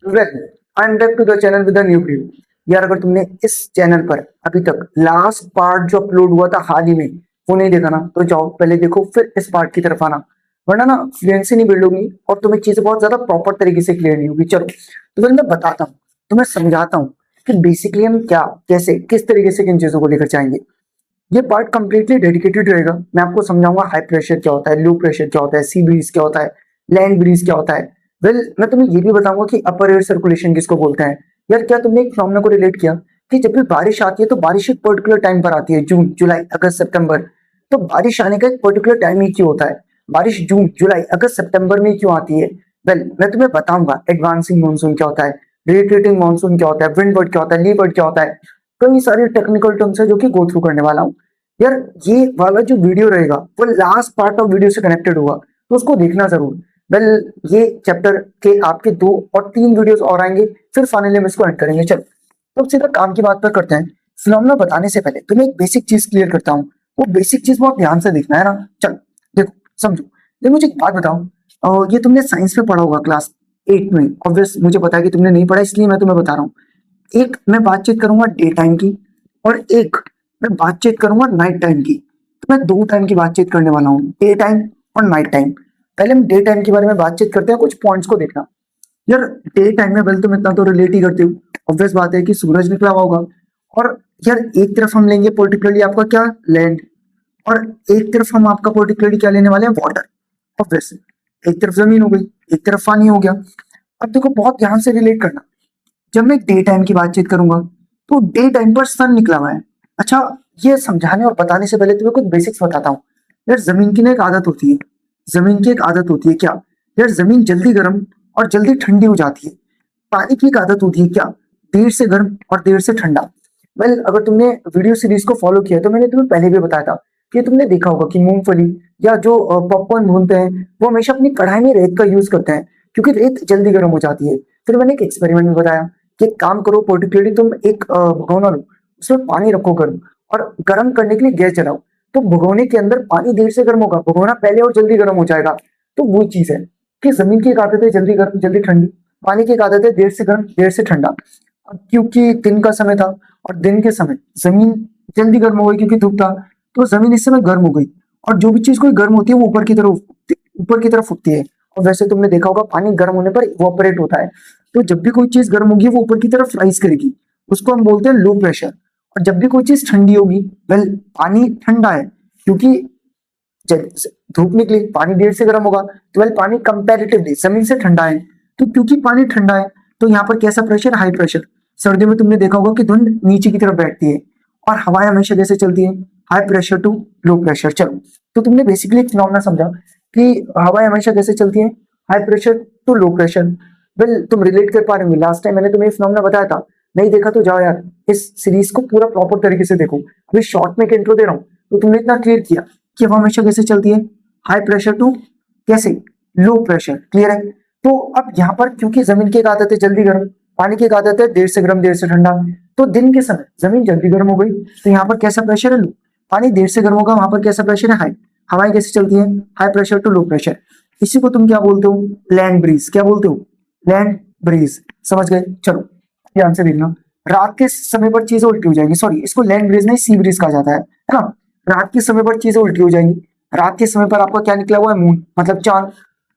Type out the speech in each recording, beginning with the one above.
Well, I am back to the channel with a new video. यार अगर तुमने इस चैनल पर अभी तक लास्ट पार्ट जो अपलोड हुआ था हाल ही में वो नहीं देखा ना, तो जाओ पहले देखो फिर इस पार्ट की तरफ आना, वरना ना फ्लुएंसी नहीं बिल्ड होगी और तुम्हें चीजें बहुत ज्यादा प्रॉपर तरीके से क्लियर नहीं होगी। चलो तो फिर मैं बताता हूँ, तुम्हें समझाता हूँ कि बेसिकली हम क्या कैसे किस तरीके से किन चीजों को लेकर जाएंगे। ये पार्ट कंप्लीटली डेडिकेटेड रहेगा। मैं आपको समझाऊंगा हाई प्रेशर क्या होता है, लो प्रेशर क्या होता है, सी ब्रीज क्या होता है, लैंड ब्रीज क्या होता है। वेल, मैं तुम्हें ये भी बताऊंगा कि अपर एयर सर्कुलेशन किसको बोलते हैं। यार क्या तुमने एक फिनोमेना को रिलेट किया कि जब भी बारिश आती है तो बारिश एक पर्टिकुलर टाइम पर आती है, जून जुलाई अगस्त सितंबर। तो बारिश आने का एक पर्टिकुलर टाइम ही क्यों होता है? बारिश जून जुलाई अगस्त सितंबर में क्यों आती है? वेल, मैं तुम्हें बताऊंगा एडवांसिंग मानसून क्या होता है, रिट्रीटिंग मानसून क्या होता है, विंड वर्ड क्या होता है, ली वर्ड क्या होता है। कई सारे टेक्निकल टर्म्स है जो कि गो थ्रू करने वाला हूँ। यार ये वाला जो वीडियो रहेगा वो लास्ट पार्ट ऑफ वीडियो से कनेक्टेड होगा, तो उसको देखना जरूर। वेल, ये चैप्टर के आपके 2 और 3 वीडियोस और आएंगे, फिर फाइनली हम इसको एंड करेंगे। चलो तो अब सीधा काम की बात पर करते हैं। फिनोमेना बताने से पहले तुम्हें एक बेसिक चीज क्लियर करता हूँ। वो बेसिक चीज बहुत ध्यान से देखना है ना। चलो देखो, समझो। ये मुझे एक बात बताओ, ये तुमने साइंस में पढ़ा होगा क्लास 8 में। ऑब्वियस मुझे पता है कि तुमने नहीं पढ़ा, इसलिए मैं तुम्हें बता रहा हूँ। एक मैं बातचीत करूंगा डे टाइम की, और एक मैं बातचीत करूंगा नाइट टाइम की। तो मैं 2 टाइम की बातचीत करने वाला हूँ, डे टाइम और नाइट टाइम। पहले हम डे टाइम के बारे में बातचीत करते हैं, कुछ पॉइंट्स को देखना। यार डे टाइम में वेल तुम इतना तो रिलेट ही करते हो, ऑब्वियस बात है कि सूरज निकला हुआ होगा। और यार एक तरफ हम लेंगे पर्टिकुलरली आपका क्या, लैंड, और एक तरफ हम आपका पर्टिकुलरली क्या लेने वाले हैं, वाटर। ऑब्वियस, एक तरफ जमीन हो गई, एक तरफ पानी हो गया। अब देखो बहुत ध्यान से रिलेट करना। जब मैं डे टाइम की बातचीत करूंगा तो डे टाइम पर सन निकला हुआ है। अच्छा, ये समझाने और बताने से पहले तुम्हें कुछ बेसिक्स बताता हूँ। यार जमीन की ना एक आदत होती है, जमीन की एक आदत होती है क्या? यार जमीन जल्दी गर्म और जल्दी ठंडी हो जाती है। पानी की एक आदत होती है क्या, देर से गर्म और देर से ठंडा। वेल, अगर तुमने वीडियो सीरीज को फॉलो किया तो मैंने तुम्हें पहले भी बताया था कि तुमने देखा होगा कि मूंगफली या जो पॉपकॉर्न भूनते हैं वो हमेशा अपनी कढ़ाई में रेत का यूज करते हैं, क्योंकि रेत जल्दी गर्म हो जाती है। फिर मैंने एक एक्सपेरिमेंट में बताया कि एक काम करो, पर्टिकुलरली तुम एक भगोना लो, उसमें पानी रखो गर्म, और गर्म करने के लिए गैस जलाओ। तो भगोने के अंदर पानी देर से गर्म होगा, भगोना पहले और जल्दी गर्म हो जाएगा। तो वो चीज है कि जमीन की एक आदत है जल्दी गर्म जल्दी ठंडी, पानी की एक आदत है देर से गर्म देर से ठंडा। अब क्योंकि दिन का समय था और दिन के समय जमीन जल्दी गर्म हो गई क्योंकि धूप था, तो जमीन इस समय गर्म हो गई। और जो भी चीज कोई गर्म होती है वो ऊपर की तरफ उठती है। और वैसे तुमने देखा होगा पानी गर्म होने पर इवोपरेट होता है। तो जब भी कोई चीज गर्म होगी वो ऊपर की तरफ राइज करेगी, उसको हम बोलते हैं लो प्रेशर। और जब भी कोई चीज ठंडी होगी, वेल पानी ठंडा है क्योंकि जब धूप निकली पानी देर से गर्म होगा, तो वेल पानी कंपैरेटिवली जमीन से ठंडा है। तो क्योंकि पानी ठंडा है तो यहाँ पर कैसा प्रेशर, हाई प्रेशर। सर्दियों में तुमने देखा होगा कि धुंध नीचे की तरफ बैठती है और हवाएं हमेशा कैसे चलती है, high pressure to low pressure. चलो तो तुमने बेसिकली एक फिनोमेना समझा कि हवाएं हमेशा कैसे चलती हैं, high pressure to low pressure. Well, तुम रिलेट कर पा रहे हो, लास्ट टाइम मैंने तुम्हें फिनोमेना बताया था। नहीं देखा तो जाओ यार, इस सीरीज को पूरा प्रॉपर तरीके से देखो। अभी शॉर्ट में एक इंट्रो दे रहा हूँ तो तुमने इतना क्लियर किया कि हवा हमेशा कैसे चलती है, हाई प्रेशर टू कैसे, लो प्रेशर। क्लियर है? तो अब यहाँ पर क्योंकि जमीन की एक आदत है जल्दी गर्म, पानी की एक आदत है देर से गर्म देर से ठंडा, तो दिन के समय जमीन जल्दी गर्म हो गई तो यहाँ पर कैसा प्रेशर है, लो। पानी देर से गर्म होगा, वहां पर कैसा प्रेशर है, हाई। हवाएं कैसे चलती है, high pressure to low pressure. इसी को तुम क्या बोलते हो, लैंड ब्रीज। क्या बोलते हो, लैंड ब्रीज। समझ गए? चलो ध्यान से देखना। रात के समय पर चीजें उल्टी हो जाएंगी, सॉरी इसको लैंड ब्रीज नहीं सी ब्रीज कहा जाता है ना। रात के समय पर चीजें उल्टी हो जाएंगी। रात के समय पर आपका क्या निकला हुआ है, मून मतलब चांद।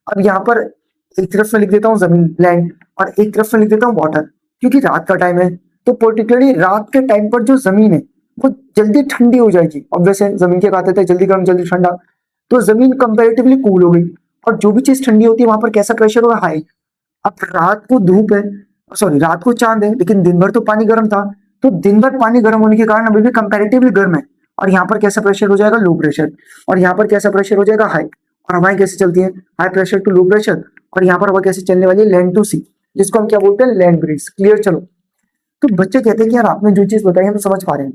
अब यहाँ पर एक तरफ में लिख देता हूँ जमीन लैंड, और एक तरफ में लिख देता हूँ वाटर, क्योंकि रात का टाइम है। तो पर्टिकुलरली रात के टाइम पर जो जमीन है वो जल्दी ठंडी हो जाएगी। ऑब्वियस है, जमीन के कहते थे जल्दी गर्म जल्दी ठंडा, तो जमीन कंपेरेटिवली कूल हो गई। और जो भी चीज ठंडी होती है वहां पर कैसा प्रेशर होगा, हाई। अब रात को धूप है, सॉरी रात को चांद है, लेकिन दिन भर तो पानी गर्म था। तो दिन भर पानी गर्म होने के कारण अभी भी कंपैरेटिवली गर्म है। और यहाँ पर कैसा प्रेशर हो जाएगा, लो प्रेशर। और यहाँ पर कैसा प्रेशर हो जाएगा, हाई। और हवाएं कैसे चलती है, high pressure to low pressure. और यहाँ पर हवा कैसे चलने वाली है, लैंड टू सी, जिसको हम क्या बोलते हैं, लैंड ब्रीज। क्लियर? चलो तो बच्चे कहते हैं कि यार आपने जो चीज बताई हम समझ पा रहे हैं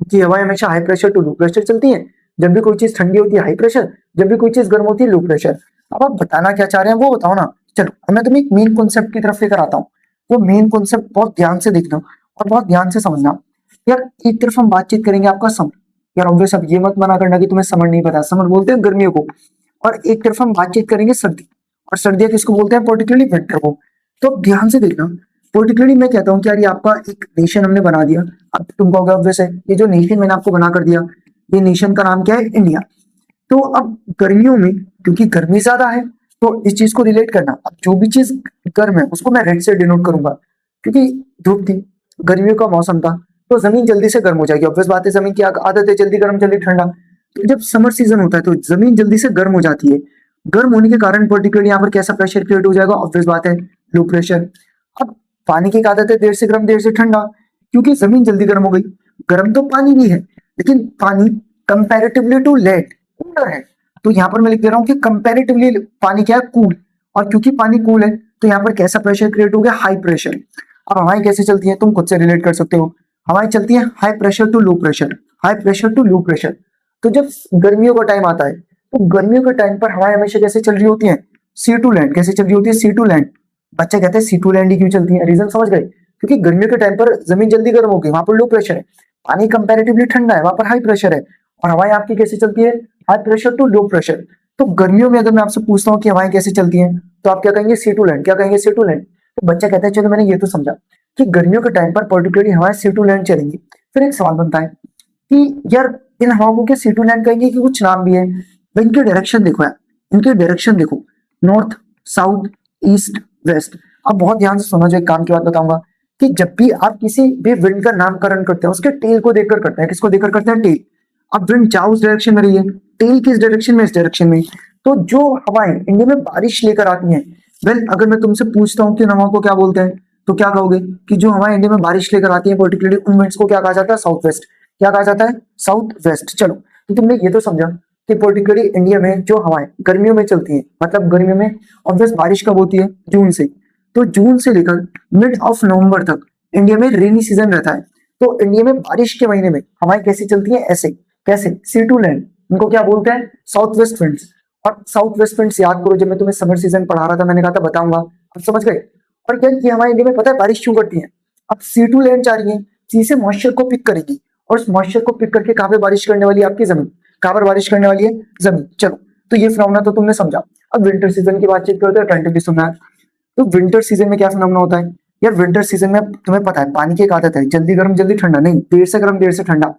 कि हवाएं हमेशा high pressure to low pressure चलती है। जब भी कोई चीज ठंडी होती है हाई प्रेशर, जब भी कोई चीज गर्म होती है लो प्रेशर। अब आप बताना क्या चाह रहे हैं वो बताओ ना। चलो अब मैं तुम्हें एक मेन कॉन्सेप्ट की तरफ लेकर आता हूँ। वो मेन कॉन्सेप्ट बहुत ध्यान से देखना और बहुत ध्यान से समझना। यार एक तरफ हम बातचीत करेंगे आपका समर। यार ऑब्वियस अब ये मत मना करना कि तुम्हें समर नहीं पता, समर बोलते हैं गर्मियों को। और एक तरफ हम बातचीत करेंगे सर्दी, और सर्दियां किसको बोलते हैं, पर्टिकुलरली विंटर को। तो अब ध्यान से देखना, पर्टिकुलरली मैं कहता हूँ कि यार ये आपका एक नेशन हमने बना दिया। अब तुम कहोगे ऑब्वियस है, ये जो नेशन मैंने आपको बना कर दिया, ये नेशन का नाम क्या है? इंडिया। तो अब गर्मियों में क्योंकि गर्मी ज्यादा है, तो इस चीज को रिलेट करना, अब जो भी चीज गर्म है उसको मैं रेड से डिनोट करूंगा, क्योंकि धूप थी, गर्मियों का मौसम था, तो जमीन जल्दी से गर्म हो जाएगी। ऑब्वियस बात है, जमीन की आदत है जल्दी गर्म जल्दी ठंडा। तो जब समर सीजन होता है तो जमीन जल्दी से गर्म हो जाती है। गर्म होने के कारण पर्टिकुलरली यहाँ पर कैसा प्रेशर क्रिएट हो जाएगा? ऑब्वियस बात है, लो प्रेशर। अब पानी की एक आदत है देर से गर्म देर से ठंडा, क्योंकि जमीन जल्दी गर्म हो गई। गर्म तो पानी भी है, लेकिन पानी कंपैरेटिवली टू लेट कूलर है। तो यहाँ पर मैं लिख दे रहा हूँ कि कंपैरेटिवली पानी क्या है? कूल। और क्योंकि पानी कूल है तो यहाँ पर कैसा प्रेशर क्रिएट हो गया? High pressure. अब हवाएं कैसे चलती हैं तुम खुद से रिलेट कर सकते हो। हवाएं चलती हैं high pressure to low pressure, high pressure to low pressure. तो जब गर्मियों का टाइम आता है तो गर्मियों के टाइम पर हवाएं हमेशा कैसे चल रही होती हैं? सी टू लैंड। कैसे चल रही होती है? सी टू लैंड। बच्चे कहते हैं सी टू लैंड ही क्यों चलती है? रीजन समझ गए? क्योंकि गर्मियों के टाइम पर जमीन जल्दी गर्म होगी, वहां पर लो प्रेशर है, पानी कंपैरेटिवली ठंडा है, वहां पर हाई प्रेशर है। और हवाएं आपकी कैसे चलती है? High pressure to low pressure. तो गर्मियों में अगर मैं आपसे पूछता हूँ कि हवाएं कैसे चलती हैं, तो आप क्या कहेंगे? सी टू लैंड। क्या कहेंगे? सी टू लैंड। तो बच्चा कहता है चलो मैंने ये तो समझा कि गर्मियों के टाइम पर पर्टिकुलरली हवाएं सी टू लैंड चलेंगी। फिर एक सवाल बनता है कि यार इन हवाओं को क्या सी टू लैंड कहेंगे कि कुछ नाम भी है? भाई इनके डायरेक्शन देखो यार, इनके डायरेक्शन देखो, नॉर्थ साउथ ईस्ट वेस्ट। अब बहुत ध्यान से सुनो, जो एक काम की बात बताऊंगा कि जब भी आप किसी भी विंड का नामकरण करते हैं उसके टेल को देखकर करते हैं। किसको देखकर करते हैं? टेल। अब विंड चाहे उस डायरेक्शन में रही है, टेल किस डायरेक्शन में? इस डायरेक्शन में। तो जो हवाएं इंडिया में बारिश लेकर आती हैं, वेल अगर मैं तुमसे पूछता हूँ कि उन हवाओं को क्या बोलते हैं, तो क्या कहोगे? कि जो हवाएं इंडिया में बारिश लेकर आती है पर्टिकुलरली उन विंड्स को क्या कहा जाता है? South west. क्या कहा जाता है? South west. चलो, तो तुमने ये तो समझा कि पर्टिकुलरली इंडिया में जो हवाएं गर्मियों में चलती हैं, मतलब गर्मियों में ऑब्वियस बारिश कब होती है? जून से। तो जून से लेकर मिड ऑफ नवंबर तक इंडिया में रेनी सीजन रहता है। तो इंडिया में बारिश के महीने में हवाएं कैसी चलती हैं? ऐसे। कैसे? सी टू लैंड। इनको क्या बोलते हैं? South west winds. और साउथ वेस्ट विंड्स याद करो, जब मैं तुम्हें समर सीजन पढ़ा रहा था मैंने कहा था बताऊंगा, अब समझ गए। और क्या कि हमारे इंडिया में पता है बारिश क्यों करती है? अब सी टू लैंड जा रही है, सी से मॉइस्चर को पिक करेगी, और उस मॉइस्चर को पिक करके कहाँ पे बारिश करने वाली है? आपकी जमीन। कहाँ पर बारिश करने वाली है? जमीन। चलो, तो ये फिनोमेना तो तुमने समझा। अब विंटर सीजन की बातचीत करते हैं, अटेंटिवली सुनना है। तो विंटर सीजन में क्या फिनोमेना होता है? यार विंटर सीजन में तुम्हें पता है पानी की एक आदत है, जल्दी गर्म जल्दी ठंडा नहीं, देर से गर्म देर से ठंडा।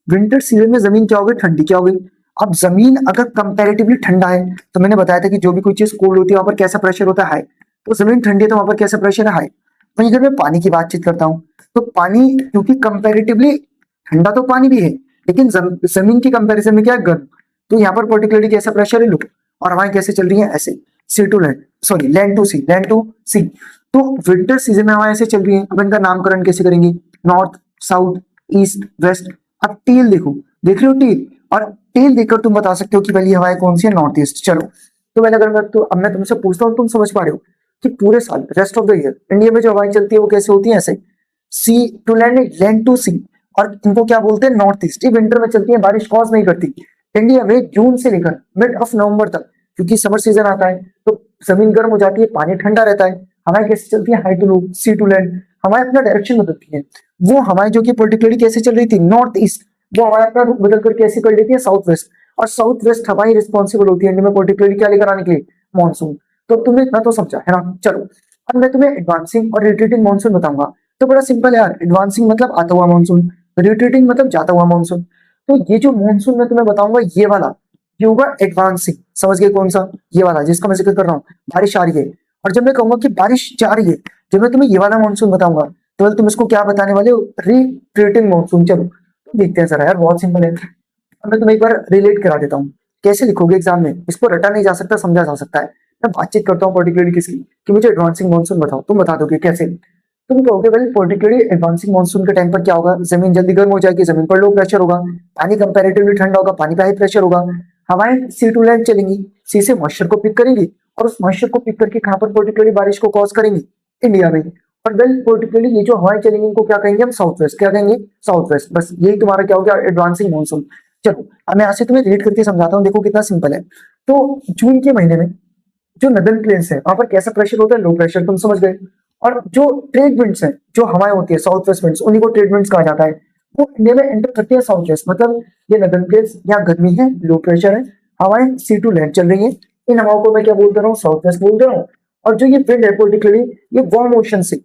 विंटर सीजन में जमीन क्या हो गई? ठंडी। क्या हो गई? अब जमीन अगर कंपैरेटिवली ठंडा है, तो मैंने बताया था कि जो भी कोई चीज कोल्ड होती है वहां पर कैसा प्रेशर होता है? हाई। तो जमीन ठंडी है तो वहां पर कैसा प्रेशर है? हाई। वहीं अगर मैं पानी की बातचीत करता हूँ, तो पानी क्योंकि कंपैरेटिवली ठंडा तो पानी भी है, लेकिन जमीन की कंपैरिजन में क्या है? गर्म। तो यहाँ पर पर्टिकुलरली कैसा प्रेशर है? लो। और हवाएं कैसे चल रही है? ऐसे। Sea to land, sorry land to sea, land to sea. तो विंटर सीजन में हवाएं ऐसे चल रही है। अब इनका नामकरण कैसे करेंगे? North south east west. अब टेल देखो, देख रहे हो टेल? और टेल देखकर तुम बता सकते हो कि पहली हवाएं कौन सी है? North east. चलो, तो मैंने अगर मैं तो अब मैं तुमसे पूछता हूँ, तुम समझ पा रहे हो कि पूरे साल rest of the year India में जो हवाएं चलती है वो कैसे होती है? ऐसे। Sea to land, land to सी। और इनको क्या बोलते हैं? North east. ये विंटर में चलती है, बारिश कॉज नहीं करती। इंडिया में जून से लेकर मिड ऑफ नवंबर तक, क्योंकि समर सीजन आता है तो जमीन गर्म हो जाती है, पानी ठंडा रहता है। हवाएं कैसे चलती है? High to low, sea to land. हवाएं अपना डायरेक्शन बदलती है। वो हवाएं जो कि पर्टिकुलरली कैसे चल रही थी? नॉर्थ ईस्ट, वो हवाएं अपना रुख बदल कर कैसे कर लेती है? South west. और साउथ वेस्ट हवाएं रिस्पॉन्सिबल होती है इंडिया में पर्टिकुलरली क्या लेकर आने के लिए? मानसून। तो तुमने इतना तो समझा है ना? चलो, अब मैं तुम्हें एडवांसिंग और रिट्रीटिंग मानसून बताऊंगा। तो बड़ा सिंपल है यार, एडवांसिंग मतलब आता हुआ मानसून, रिट्रीटिंग मतलब जाता हुआ मानसून। तो ये जो मानसून मैं तुम्हें बताऊंगा ये वाला, ये होगा एडवांसिंग। समझ गए कौन सा? ये वाला जिसका मैं जिक्र कर रहा हूँ, बारिश आ रही है। और जब मैं कहूंगा कि बारिश जा रही है, जब मैं तुम्हें ये वाला मानसून बताऊंगा, तो तुम इसको क्या बताने वाले हो? Retreating monsoon. चलो, तो देखते हैं जरा यार, बहुत सिंपल है। अब मैं तुम्हें एक बार रिलेट करा देता हूँ। कैसे लिखोगे एग्जाम में? इसको रटा नहीं जा सकता, समझा जा सकता है। मैं बातचीत करता हूँ पर्टिकुलरली किसकी, कि मुझे एडवांसिंग मानसून बताओ। तुम बता दोगे कैसे? तुम कहोगे वेल पर्टिकुलरली एडवांसिंग मानसून के टाइम पर क्या होगा? जमीन जल्दी गर्म हो जाएगी, जमीन पर लो प्रेशर होगा, पानी कंपैरेटिवली ठंडा होगा, पानी पे हाई प्रेशर होगा। हवाएं सी टू लैंड चलेंगी, सी से मॉइस्चर को पिक करेंगी, और उस मॉइस्चर को पिक करके कहां पर पर्टिकुलरली बारिश को कॉज करेंगी? इंडिया में। और वेल पर्टिकुलरली ये जो हवाएं चलेंगी इनको क्या कहेंगे हम? South west. क्या कहेंगे? South west. बस यही तुम्हारा क्या हो गया? Advancing monsoon. चलो, अब मैं यहाँ से तुम्हें रेट करके समझाता हूँ, देखो कितना सिंपल है। तो जून के महीने में जो नदर्न प्लेन्स है वहां पर कैसा प्रेशर होता है? लो प्रेशर, तुम समझ गए। और जो ट्रेड विंड्स हैं, जो हवाएं होती है साउथ वेस्ट विंड्स, उन्हीं को ट्रेड विंड्स कहा जाता है। वो इंडिया में एंटर करती है साउथ वेस्ट, मतलब ये नदर्न प्लेन्स, यहाँ गर्मी है, लो प्रेशर है, हवाएं सी टू लैंड चल रही है। इन हवाओं को मैं क्या बोलता रहा हूँ? साउथ वेस्ट बोलता रहा हूँ। और जो ये विंड है पर्टिकुलरली ये वार्म ओशन से,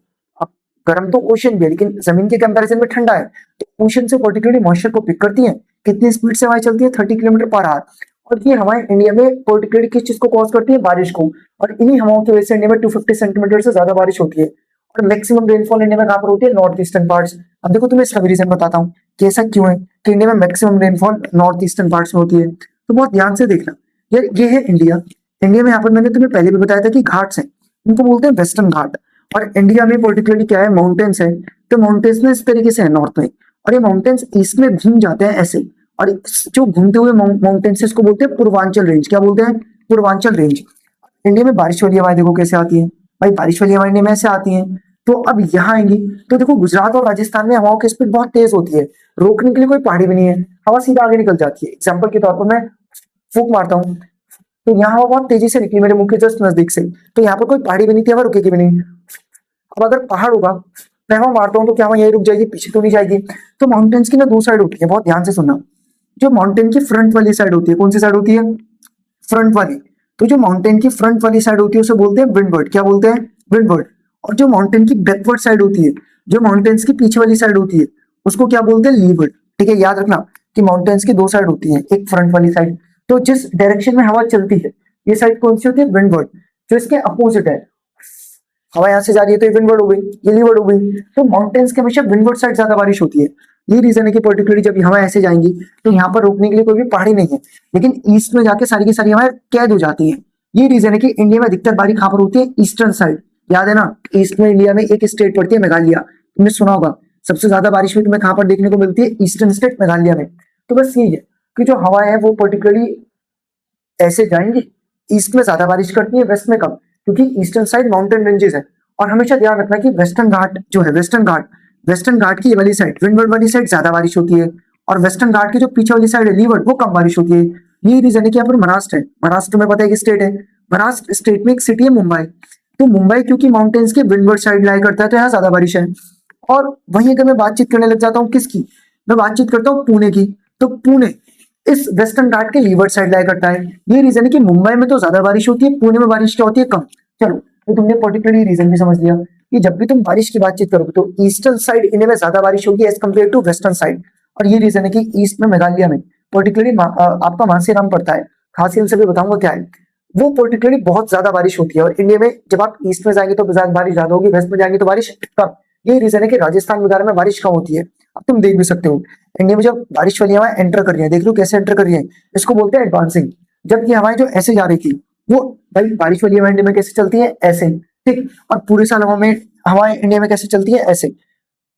अब गर्म तो ओशन भी है लेकिन जमीन के कंपैरिजन में ठंडा है, तो ओशन से पर्टिकुलरली मॉइस्चर को पिक करती है। कितनी स्पीड से हवाएं चलती है? 30 किलोमीटर पर आवर। और ये हवाएं इंडिया में पर्टिकुलरली किस चीज को कॉज करती है? बारिश को। और इन्हीं हवाओं की वजह से इंडिया में 250 सेंटीमीटर से ज्यादा बारिश होती है। और मैक्सिमम रेनफॉल इंडिया में कहां पर होती है? North eastern parts. अब देखो तुम्हें इसका भी रीजन बताता हूँ कि ऐसा क्यों है कि इंडिया में maximum rainfall north eastern parts में होती है। तो बहुत ध्यान से देखना यार, ये है इंडिया। इंडिया में यहाँ पर मैंने तुम्हें पहले भी बताया था कि घाट्स हैं, इनको बोलते हैं वेस्टर्न घाट। और इंडिया में पर्टिकुलरली क्या है? माउंटेन्स है। तो माउंटेन्स में इस तरीके से है नॉर्थ में, और ये माउंटेन्स ईस्ट में घूम जाते हैं ऐसे। और जो घूमते हुए माउंटेन्स इसको बोलते हैं पूर्वांचल रेंज। क्या बोलते हैं? पूर्वांचल रेंज। इंडिया में बारिश वाली हवाएं देखो कैसे आती है भाई, बारिश वाली हवाएं इंडिया में ऐसे आती हैं। तो अब यहाँ आएंगी तो देखो गुजरात और राजस्थान में हवाओं की स्पीड बहुत तेज होती है, रोकने के लिए कोई पहाड़ी भी नहीं है, हवा सीधा आगे निकल जाती है। एग्जाम्पल के तौर पर मैं फूक मारता हूँ तो यहाँ हवा बहुत तेजी से निकली मेरे मुंह के जस्ट नजदीक से, तो यहाँ पर कोई पहाड़ी भी नहीं थी, हवा रुकेगी भी नहीं। अब अगर पहाड़ होगा, मैं हवा मारता हूँ तो क्या हवा यही रुक जाएगी? पीछे तो नहीं जाएगी। तो माउंटेन्स की ना दो साइड होती है, बहुत ध्यान से सुनना। जो माउंटेन की फ्रंट वाली साइड होती है, कौन सी साइड होती है? फ्रंट वाली। तो जो माउंटेन की फ्रंट वाली साइड होती है उसे बोलते हैं विंडवर्ड। क्या बोलते हैं? विंडवर्ड। और जो माउंटेन की बैकवर्ड साइड होती है, जो माउंटेन्स की पीछे वाली साइड होती है, उसको क्या बोलते हैं? लीवर्ड। ठीक है, याद रखना कि माउंटेन्स की दो साइड होती है, एक फ्रंट वाली साइड। तो जिस डायरेक्शन में हवा चलती है ये साइड कौन सी होती है? विंडवर्ड। जो इसके अपोजिट है, हवा यहाँ से जा रही है तो ये विंडवर्ड हो गई, ये लीवर्ड हो गई। तो माउंटेन्स के हमेशा विंडवर्ड साइड ज्यादा बारिश होती है। ये रीजन है कि पर्टिकुलरली जब हवा ऐसे जाएंगी तो यहाँ पर रोकने के लिए कोई भी पहाड़ी नहीं है, लेकिन ईस्ट में जाके सारी की सारी हवाएं कैद हो जाती है। ये रीजन है कि इंडिया में अधिकतर बारिश कहाँ पर होती है? Eastern side. याद है ना, ईस्ट में इंडिया में एक स्टेट पड़ती है मेघालय, तुमने सुना होगा। सबसे ज्यादा बारिश भी तुम्हें कहाँ पर देखने को मिलती है? ईस्टर्न स्टेट मेघालय में। तो बस यही है कि जो हवाएं हैं वो पर्टिकुलरली ऐसे जाएंगी, ईस्ट में ज्यादा बारिश करती है, वेस्ट में कम, क्योंकि ईस्टर्न साइड माउंटेन रेंजेस है। और हमेशा ध्यान रखना कि वेस्टर्न घाट जो है, वेस्टर्न घाट की ये वाली साइड, विंडवर्ड वाली साइड ज्यादा बारिश होती है, और वेस्टर्न घाट की जो पीछे वाली साइड है लीवर्ड, वो कम बारिश होती है। ये रीजन है कि यहाँ पर महाराष्ट्र है। महाराष्ट्र में पता है कि स्टेट है, महाराष्ट्र स्टेट में एक सिटी है मुंबई। तो मुंबई क्योंकि माउंटेन्स के विंडवर्ड साइड लाई करता है तो यहाँ ज्यादा बारिश है। और वहीं अगर मैं बातचीत करने लग जाता हूँ किसकी, मैं बातचीत करता हूँ पुणे की, तो पुणे इस वेस्टर्न घाट के लीवर्ड साइड लाई करता है। ये रीजन है कि मुंबई में तो ज्यादा बारिश होती है, पुणे में बारिश क्या होती है? कम। चलो, तो तुमने पर्टिकुलरली रीजन भी समझ लिया कि जब भी तुम बारिश की बातचीत करोगे तो ईस्टर्न साइड इंडिया में ज्यादा बारिश होगी as compare to western side. और ये रीजन है कि ईस्ट में मेघालय में पर्टिकुलरली आपका मानसीराम पड़ता है, खास हिल से भी बताऊंगा क्या है, वो पर्टिकुलरली बहुत ज्यादा बारिश होती है। और इंडिया में जब आप ईस्ट में जाएंगे तो बारिश ज्यादा होगी, वेस्ट में जाएंगे तो बारिश कम। ये रीजन है कि राजस्थान वगैरह में बारिश कम होती है। अब तुम देख भी सकते हो इंडिया में जब बारिश वाली हवाएं एंटर कर रही है, देख लो कैसे एंटर कर रही है, इसको बोलते हैं एडवांसिंग। जब ये हवाएं जो ऐसे जा रही थी, वो भाई बारिश वाली हवाएं इंडिया में कैसे चलती है? ऐसे। ठीक। और पूरे साल हवाएं इंडिया में कैसे चलती है? ऐसे।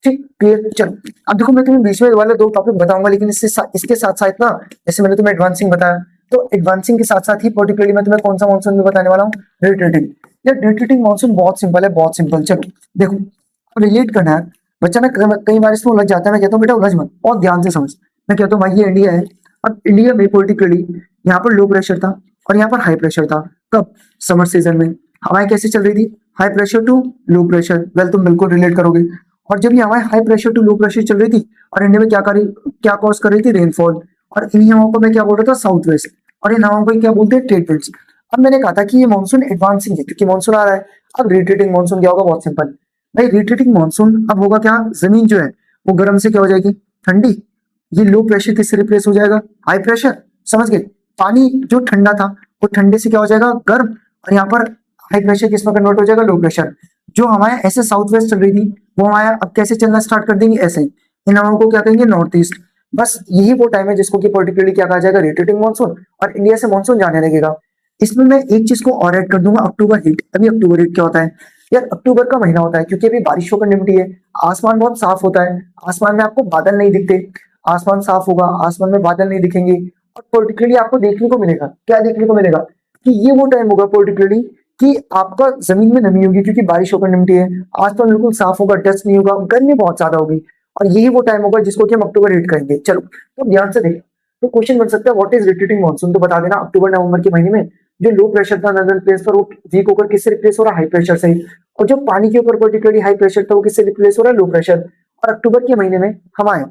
ठीक, क्लियर। चलो, अब देखो मैं तुम्हें बीच में वाले दो टॉपिक बताऊंगा, लेकिन इसके साथ साथ ना, जैसे मैंने तुम्हें एडवांसिंग बताया, तो एडवांसिंग के साथ साथ ही पर्टिकुलरली मैं तुम्हें कौन सा मानसून भी बताने वाला हूँ? रिट्रीटिंग। यार रिट्रीटिंग मानसून बहुत सिंपल है, बहुत सिंपल। चलो देखो, अब रिलेट करना है। बच्चा ना कई बार इसमें उलझ जाता है, मैं कहता हूँ बेटा उलझ मत, बहुत ध्यान से समझ। मैं कहता हूँ भाई ये इंडिया है, अब इंडिया में पर्टिकुलरली यहाँ पर लो प्रेशर था और यहाँ पर हाई प्रेशर था। कब? समर सीजन में। हवाएं कैसे चल रही थी? High pressure to low pressure. Well, तुम बिल्कुल रिलेट करोगे। और जब ये हवाएं high pressure to low pressure चल रही थी और इंडिया में क्या कॉज कर रही थी? रेनफॉल। और इन्हीं हवाओं को मैं क्या बोल रहा था? South west. और इन हवाओं को क्या बोलते हैं? Trade winds. अब मैंने कहा था कि ये मानसून एडवांसिंग है क्योंकि मानसून आ रहा है। अब रिट्रीटिंग मानसून क्या होगा? बहुत सिंपल भाई, रिट्रीटिंग मानसून अब होगा क्या? जमीन जो है वो गर्म से क्या हो जाएगी? ठंडी। ये लो प्रेशर किससे रिप्लेस हो जाएगा? High pressure. समझ गए? पानी जो ठंडा था वो ठंडे से क्या हो जाएगा? गर्म। और यहाँ पर हाई प्रेशर किस में कन्वर्ट हो जाएगा? Low pressure. जो हवाएं ऐसे साउथ वेस्ट चल रही थी वो हवाएं अब कैसे चलना स्टार्ट कर देंगी? ऐसे ही। इन हवाओं को क्या कहेंगे? North east. बस यही वो टाइम है जिसको कि पर्टिकुलरली क्या कहा जाएगा? Retreating monsoon. और इंडिया से मानसून जाने लगेगा। इसमें मैं एक चीज को और ऐड कर दूंगा, अक्टूबर हीट। अभी अक्टूबर हीट क्या होता है यार? अक्टूबर का महीना होता है क्योंकि अभी बारिशों का निमटी है, आसमान बहुत साफ होता है, आसमान में आपको बादल नहीं दिखते, आसमान साफ होगा, आसमान में बादल नहीं दिखेंगे। और पर्टिकुलरली आपको देखने को मिलेगा, क्या देखने को मिलेगा कि ये वो टाइम होगा पर्टिकुलरली कि आपका जमीन में नमी होगी क्योंकि बारिश होकर निमटी है, आसमान बिल्कुल साफ होगा, डस्ट नहीं होगा, गर्मी बहुत ज्यादा होगी। और यही वो टाइम होगा जिसको कि हम अक्टूबर हीट कहेंगे। चलो तो ध्यान से देखें, तो क्वेश्चन बन सकता है व्हाट इज रिट्रीटिंग मानसून, तो बता देना अक्टूबर नवंबर के महीने में जो लो प्रेशर था नॉर्दर्न प्लेस पर वो वीक होकर किससे रिप्लेस हो रहा है? हाई प्रेशर से। और जो पानी के ऊपर पर्टिकुलरली हाई प्रेशर था वो किससे रिप्लेस हो रहा है? लो प्रेशर। और अक्टूबर के महीने में हवाएं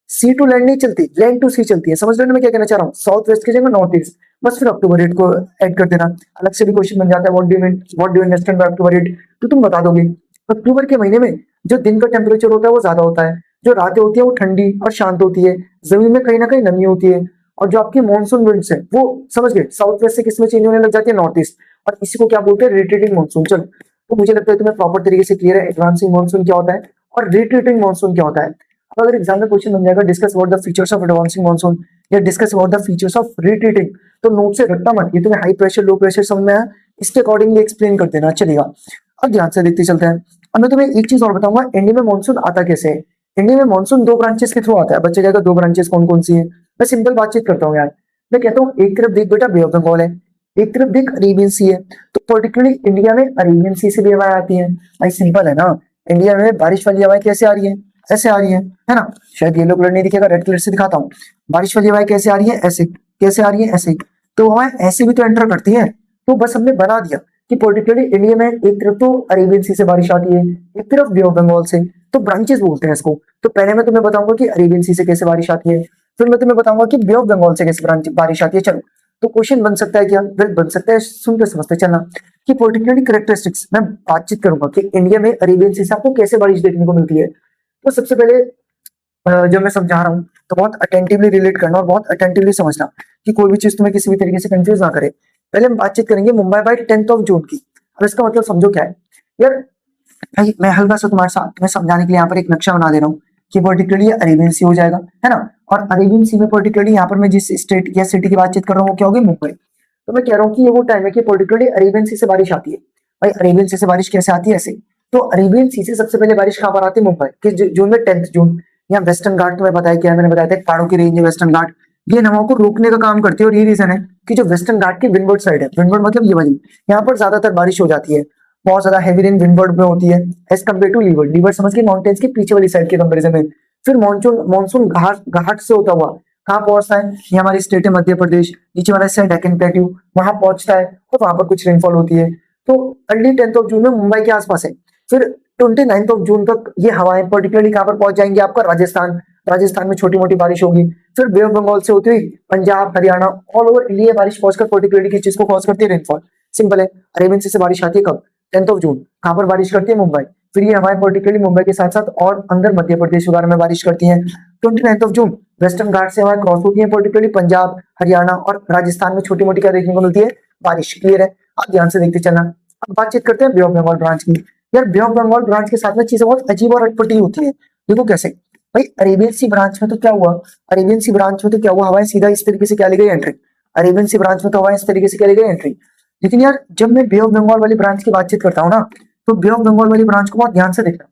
सी टू लैंड नहीं चलती, लैंड टू सी चलती है। समझ रहे हो मैं क्या कहना चाह रहा हूँ? साउथ वेस्ट की जगह नॉर्थ ईस्ट, बस फिर अक्टूबर एट को ऐड कर देना। अलग से भी क्वेश्चन बन जाता है, what do you understand by October heat, तो तुम बता दोगे। अक्टूबर के महीने में जो दिन का टेम्परेचर होता है वो ज्यादा होता है, जो रातें होती है वो ठंडी और शांत होती है, जमीन में कहीं ना कहीं नमी होती है, और जो आपकी मानसून विंड्स है वो समझ गए साउथ वेस्ट से किसमें चेंज होने लग जाती है, नॉर्थ ईस्ट, और इसी को क्या बोलते हैं, रोटेटिंग मानसून। चलो, तो मुझे लगता है तुम्हें प्रॉपर तरीके से क्लियर है एडवांसिंग मानसून क्या होता है और रोटेटिंग मानसून क्या होता है। अब अगर एग्जाम में क्वेश्चन बन जाएगा discuss about the features of advancing monsoon या discuss about the features of rotating, तो नोट से रटना मत, ये तुम्हें हाई प्रेशर लो प्रेशर समझ में आया, इसके अकॉर्डिंगली एक्सप्लेन कर देना चलेगा। अब ध्यान से देखते चलते हैं। अब मैं तुम्हें एक चीज और बताऊंगा, इंडिया में मानसून आता कैसे है। इंडिया में मानसून दो ब्रांचेस के थ्रू आता है। बच्चे कहेगा दो ब्रांचेस कौन कौन सी है, मैं सिंपल बातचीत करता हूँ यार। मैं कहता हूँ एक तरफ देख बेटा बे ऑफ बंगाल है, एक तरफ देख अरेबियन सी है, तो पर्टिकुलरली इंडिया में अरेबियन सी से भी हवाएं आती हैं। भाई सिंपल है ना, इंडिया में बारिश वाली हवाएं कैसे आ रही है, ऐसे आ रही है ना। शायद येलो कलर नहीं दिखेगा, रेड कलर से दिखाता हूँ। बारिश वाली हवाएं कैसे आ रही है, ऐसे, कैसे आ रही है, ऐसे। तो हवाएं ऐसे भी तो एंटर करती है। तो बस हमने बना दिया कि पर्टिकुलरली इंडिया में एक तरफ तो अरेबियन सी से बारिश आती है, एक तरफ बे ऑफ बंगाल से, तो ब्रांचेस बोलते हैं इसको। तो पहले मैं तुम्हें बताऊंगा कि अरेबियन सी से कैसे बारिश आती है, फिर मैं तुम्हें बताऊंगा कि बे ऑफ बंगाल से कैसे बारिश आती है। चलो, तो क्वेश्चन बन सकता है क्या, वेल बन सकता है, सुनते समझते चलना कि पर्टिकुलरली कैरेक्टरिस्टिक्स मैं बातचीत करूंगा कि इंडिया में अरेबियन सी से आपको कैसे बारिश देखने को मिलती है। तो सबसे पहले जब मैं समझा रहा हूँ तो बहुत अटेंटिवली रिलेट करना और बहुत अटेंटिवली समझना कि कोई भी चीज तुम्हें किसी भी तरीके से कंफ्यूज ना करे। पहले हम बातचीत करेंगे Mumbai bye 10th of June की। अब इसका मतलब समझो क्या है यार। भाई मैं हल्का सा तुम्हारे साथ तुम्हें समझाने के लिए यहाँ पर एक नक्शा बना दे रहा हूँ कि पर्टिकुलरली अरेबियन सी हो जाएगा, है ना। और अरेबियन सी में पर्टिकुलरली यहाँ पर मैं जिस स्टेट या सिटी की बातचीत कर रहा हूँ वो क्या होगी, मुंबई। तो मैं कह रहा हूँ कि ये वो टाइम है कि पर्टिकुलरली अरेबियन सी से बारिश आती है। भाई अरेबियन सी से बारिश कैसे आती है, ऐसे। तो अरेबियन सी से सबसे पहले बारिश कहाँ पर आती है, मुंबई कि जून में 10th जून। यहाँ वेस्टर्न घाट तुम्हें बताया क्या है, मैंने बताया था पहाड़ों की रेंज है वेस्टर्न घाट, ये हवाओं को रोकने का काम करती है। और ये रीजन है कि जो वेस्टर्न घाट की विंडवर्ड साइड है, विंडवर्ड मतलब ये वाली, यहाँ पर ज्यादातर बारिश हो जाती है। बहुत ज्यादा हैवी रेन विंडवर्ड में होती है as compare to leeward. Leeward समझ के माउंटेन्स के पीछे वाली साइड के कंपेरिजन में। फिर मानसून मानसून घाट घाट से होता हुआ कहाँ पहुंचता है, ये हमारी स्टेट है मध्य प्रदेश, नीचे वाला साइड डेक्कन प्लेट्यू, वहां पहुंचता है और वहां पर कुछ रेनफॉल होती है। तो अर्ली 10th ऑफ जून में मुंबई के आसपास है। फिर 29th ऑफ जून तक ये हवाएं पर्टिकुलरली कहाँ पर पहुंच जाएंगी, आपका राजस्थान। राजस्थान में छोटी मोटी बारिश होगी। फिर बे ऑफ बंगाल से होती हुई Punjab Haryana all over India बारिश पहुंचकर पर्टिकुलरली किस चीज को कॉज करती है, रेनफॉल। सिंपल है। अरेबियन सी से बारिश आती है कब, 10th ऑफ जून। कहां पर बारिश करती है, मुंबई। फिर ये हमारे पर्टिकुलरली मुंबई के साथ साथ और अंदर मध्य प्रदेश वगैरह में बारिश करती है। 29th ऑफ जून वेस्टर्न घाट से हमारे क्रॉस होती है पर्टिकुलरली पंजाब हरियाणा और राजस्थान में छोटी मोटी क्या देखने को मिलती है, बारिश। क्लियर है, आप ध्यान से देखते चलना। अब बातचीत करते हैं बे ऑफ बंगाल ब्रांच की। यार बे ऑफ बंगाल ब्रांच के साथ में चीजें बहुत अजीब और अटपटी होती है। देखो कैसे, भाई अरेबियन सी ब्रांच में तो क्या हुआ, अरेबियन सी ब्रांच में तो क्या हुआ, हवाएं सीधा इस तरीके से क्या ले गई, एंट्री। अरेबियन सी ब्रांच में तो हवाएं इस तरीके से क्या ले गई, एंट्री। लेकिन यार जब मैं बे ऑफ बंगाल वाली ब्रांच की बातचीत करता हूँ ना, तो बे ऑफ बंगाल वाली ब्रांच को बहुत ध्यान से देखना।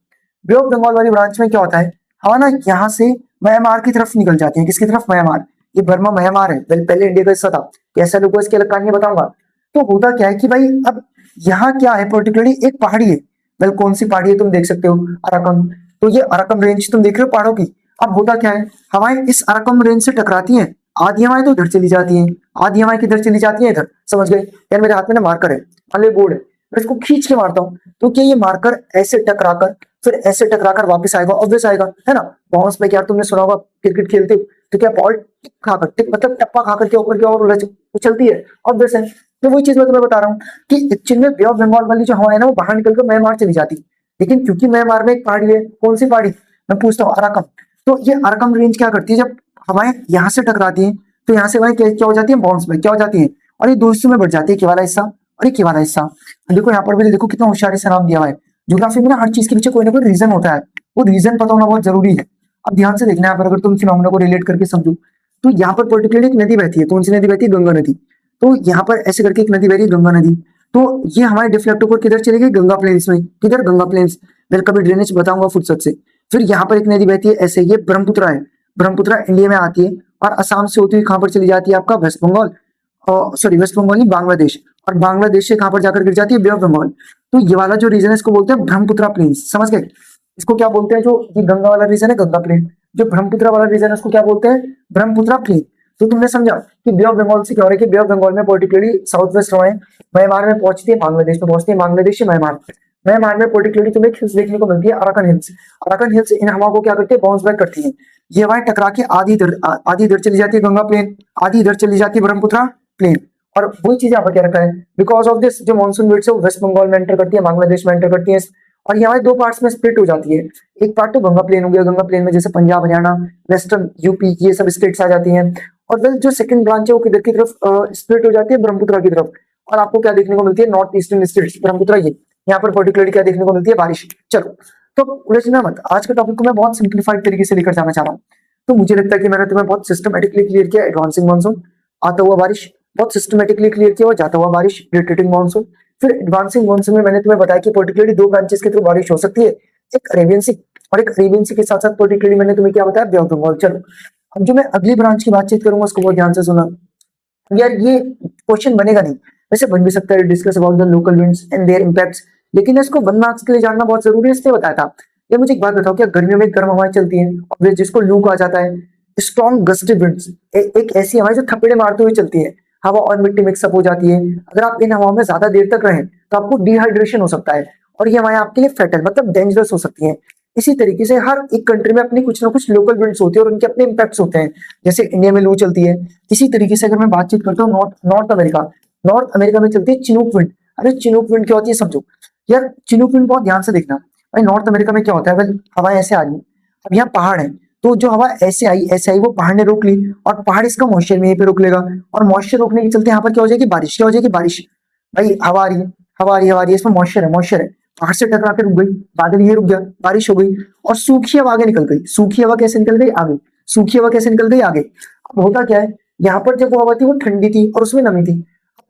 बे ऑफ बंगाल वाली ब्रांच में क्या होता है, हवा ना यहाँ से म्यांमार की तरफ निकल जाती है। किसकी तरफ, म्यांमार। ये बर्मा म्यांमार है, पहले इंडिया का हिस्सा था। कैसा लोगों इसकी अलग कहानी बताऊंगा। तो होता क्या है कि भाई अब यहाँ क्या है, पर्टिकुलरली एक पहाड़ी है। वेल कौन सी पहाड़ी है, तुम देख सकते हो, अराकम। तो ये अराकम रेंज तुम देख रहे हो पहाड़ों की। अब होता क्या है, हवाएं इस अराकम रेंज से टकराती हैं। आधी हवाएं तो इधर चली जाती हैं, आधी हवाएं किधर चली जाती हैं, इधर। समझ गए यार, मेरे हाथ में ना मार्कर है, मान लो बोर्ड है, मैं इसको खींच के मारता हूँ तो क्या ये मार्कर ऐसे टकराकर फिर ऐसे टकराकर वापस आएगा, ऑब्वियस आएगा, है ना। बाउंस पे क्या तुमने सुना होगा क्रिकेट खेलते हो तो क्या बॉल टिक खाकर टिक मतलब टप्पा खाकर के ऊपर की ओर उछलती है, ऑब्वियस है। तो वही चीज मैं तुम्हें बता रहा हूँ कि एक्चुअल में बे ऑफ बंगाल वाली जो हवा है ना वो बाहर निकलकर म्यांमार चली जाती है। लेकिन क्योंकि म्यांमार में एक पहाड़ी है, कौन सी पहाड़ी, मैं पूछता हूँ, अराकम। तो ये अराकम रेंज क्या करती है, जब हवाएं यहाँ से टकराती हैं तो यहाँ से हवाएं क्या हो जाती है, बाउंस में क्या हो जाती है, और ये दो हिस्सों में बढ़ जाती है, के वाला हिस्सा और ये वाला हिस्सा। देखो यहाँ पर भी देखो कितना होशियारी से नाम दिया हुआ है। ज्योग्राफी में ना हर चीज के पीछे कोई ना कोई रीजन होता है, वो रीजन पता होना बहुत जरूरी है। अब ध्यान से देखना, यहाँ पर अगर तुम फिनोमेना को रिलेट करके समझो तो यहाँ पर पर्टिकुलरली एक नदी बहती है। कौन सी नदी बहती है, गंगा नदी। तो यहाँ पर ऐसे करके एक नदी बह रही है, गंगा नदी। तो ये हमारे डिफ्लेक्ट होकर किधर चली गई, गंगा प्लेन्स में। किधर, गंगा प्लेन्स। फिर कभी ड्रेनेज बताऊंगा फुर्सत से। फिर यहाँ पर एक नदी बहती है ऐसे, ये ब्रह्मपुत्रा है। ब्रह्मपुत्रा इंडिया में आती है और असम से होती हुई कहाँ पर चली जाती है, आपका वेस्ट बंगाल, सॉरी वेस्ट बंगाल नहीं, बांग्लादेश। और बांग्लादेश से कहां पर जाकर गिर जाती है, बे ऑफ बंगाल। तो ये वाला जो रीजन है इसको बोलते हैं ब्रह्मपुत्रा प्लेन्स। समझ गए, इसको क्या बोलते हैं, जो ये गंगा वाला रीजन है गंगा प्लेन, जो ब्रह्मपुत्रा वाला रीजन है उसको क्या बोलते हैं, ब्रह्मपुत्रा प्लेन। तो तुमने समझा कि बे ऑफ बंगाल से क्या हो रहा है कि बे ऑफ बंगाल में पर्टिकुलरली साउथ वेस्ट हवाएं म्यांमार में पहुंचती है, बांग्लादेश में पहुंचती है, बांग्लादेश से म्यांमार। म्यांमार में पर्टिकुलरली तुम्हें हिल्स देखने को मिलती है, अराकन हिल्स। अराकन हिल्स इन हवा को क्या करती है, बाउंस बैक करती है। ये हवाएं टकरा के आधी इधर चली जाती है गंगा प्लेन, आधी इधर चली जाती है ब्रह्मपुत्र प्लेन। और वही चीज यहाँ पर क्या रखा है, बिकॉज ऑफ दिस जो मानसून विंड्स है वो वेस्ट बंगाल में एंटर करती है, बांग्लादेश में एंटर करती है, और ये हवाएं दो पार्ट्स में स्प्लिट हो जाती है। एक पार्ट तो गंगा प्लेन हो गया, गंगा प्लेन में जैसे पंजाब, हरियाणा, वेस्टर्न यूपी, ये सब स्टेट्स आ जाती हैं। और फिर जो सेकंड ब्रांच है वो किधर की तरफ स्प्लिट हो जाती है, ब्रह्मपुत्र की तरफ। और आपको क्या देखने को मिलती है, नॉर्थ ईस्टर्न स्टेट्स, ब्रह्मपुत्र ये यहाँ पर पर्टिकुलरली क्या देखने को मिलती है, बारिश। चलो, तो उलझना मत, आज के टॉपिक को मैं बहुत सिंप्लीफाइड तरीके से लेकर जाना चाह रहा हूँ। तो मुझे लगता है कि मैंने तुम्हें बहुत सिस्टमेटिकली क्लियर किया एडवांसिंग मानसून, आता हुआ बारिश, बहुत सिस्टमेटिकली क्लियर किया और जाता हुआ बारिश, रिट्रीटिंग मानसून। फिर एडवांसिंग मानसून में मैंने तुम्हें बताया कि पर्टिकुलरली दो ब्रांचेस के थ्रू बारिश हो सकती है, एक अरेबियन सी और एक अरेबियन सी के साथ साथ पर्टिकुलरली मैंने तुम्हें क्या बताया, बे ऑफ बंगाल। चलो, अब जो मैं अगली ब्रांच की बातचीत करूंगा उसको बहुत ध्यान से सुना यार, ये क्वेश्चन बनेगा नहीं, वैसे बन भी सकता है, discuss about the local winds and their impacts, लेकिन इसको 1 मार्क्स के लिए जानना बहुत जरूरी है, इसलिए बताया था। ये मुझे एक बात बताओ, क्या गर्मियों में गर्म हवाएं चलती हैं और फिर जिसको लू कहा जाता है, स्ट्रॉन्ग गस्टी विंड्स, एक ऐसी हवाएं जो थपेड़े मारते हुए चलती है, हवा और मिट्टी मिक्सअप हो जाती है। अगर आप इन हवाओं में ज्यादा देर तक रहें तो आपको डिहाइड्रेशन हो सकता है और ये हवाएं आपके लिए फेटल मतलब डेंजरस हो सकती हैं। इसी तरीके से हर एक कंट्री में अपनी कुछ ना कुछ लोकल विंड्स होती है और उनके अपने इंपैक्ट्स होते हैं। जैसे इंडिया में लू चलती है, इसी तरीके से अगर मैं बातचीत करता हूँ नॉर्थ अमेरिका, नॉर्थ अमेरिका में चलती है चिनूक विंड। अरे चिनूक विंड क्या होती है समझो यार, चिनूक विंड बहुत ध्यान से देखना भाई। नॉर्थ अमेरिका में क्या होता है, वेल हवाएं ऐसे आ रही, अब यहाँ पहाड़ है, तो जो हवा ऐसे आई वो पहाड़ ने रोक ली और पहाड़ इसका मॉइस्चर में यहीं पे रोक लेगा, और मॉइस्चर रोकने के चलते यहाँ पर क्या हो जाएगी, बारिश। क्या हो जाएगी, बारिश। भाई हवा आ रही है, हवा आ रही है, इसमें मॉइस्चर है, पहाड़ से टकरा के रुक गई, बादल ये रुक गया, बारिश हो गई, और सूखी हवा आगे निकल गई। सूखी हवा कैसे निकल गई, आगे। सूखी हवा कैसे निकल गई, आगे। अब होता क्या है, यहाँ पर जब वो हवा थी वो ठंडी थी और उसमें नमी थी,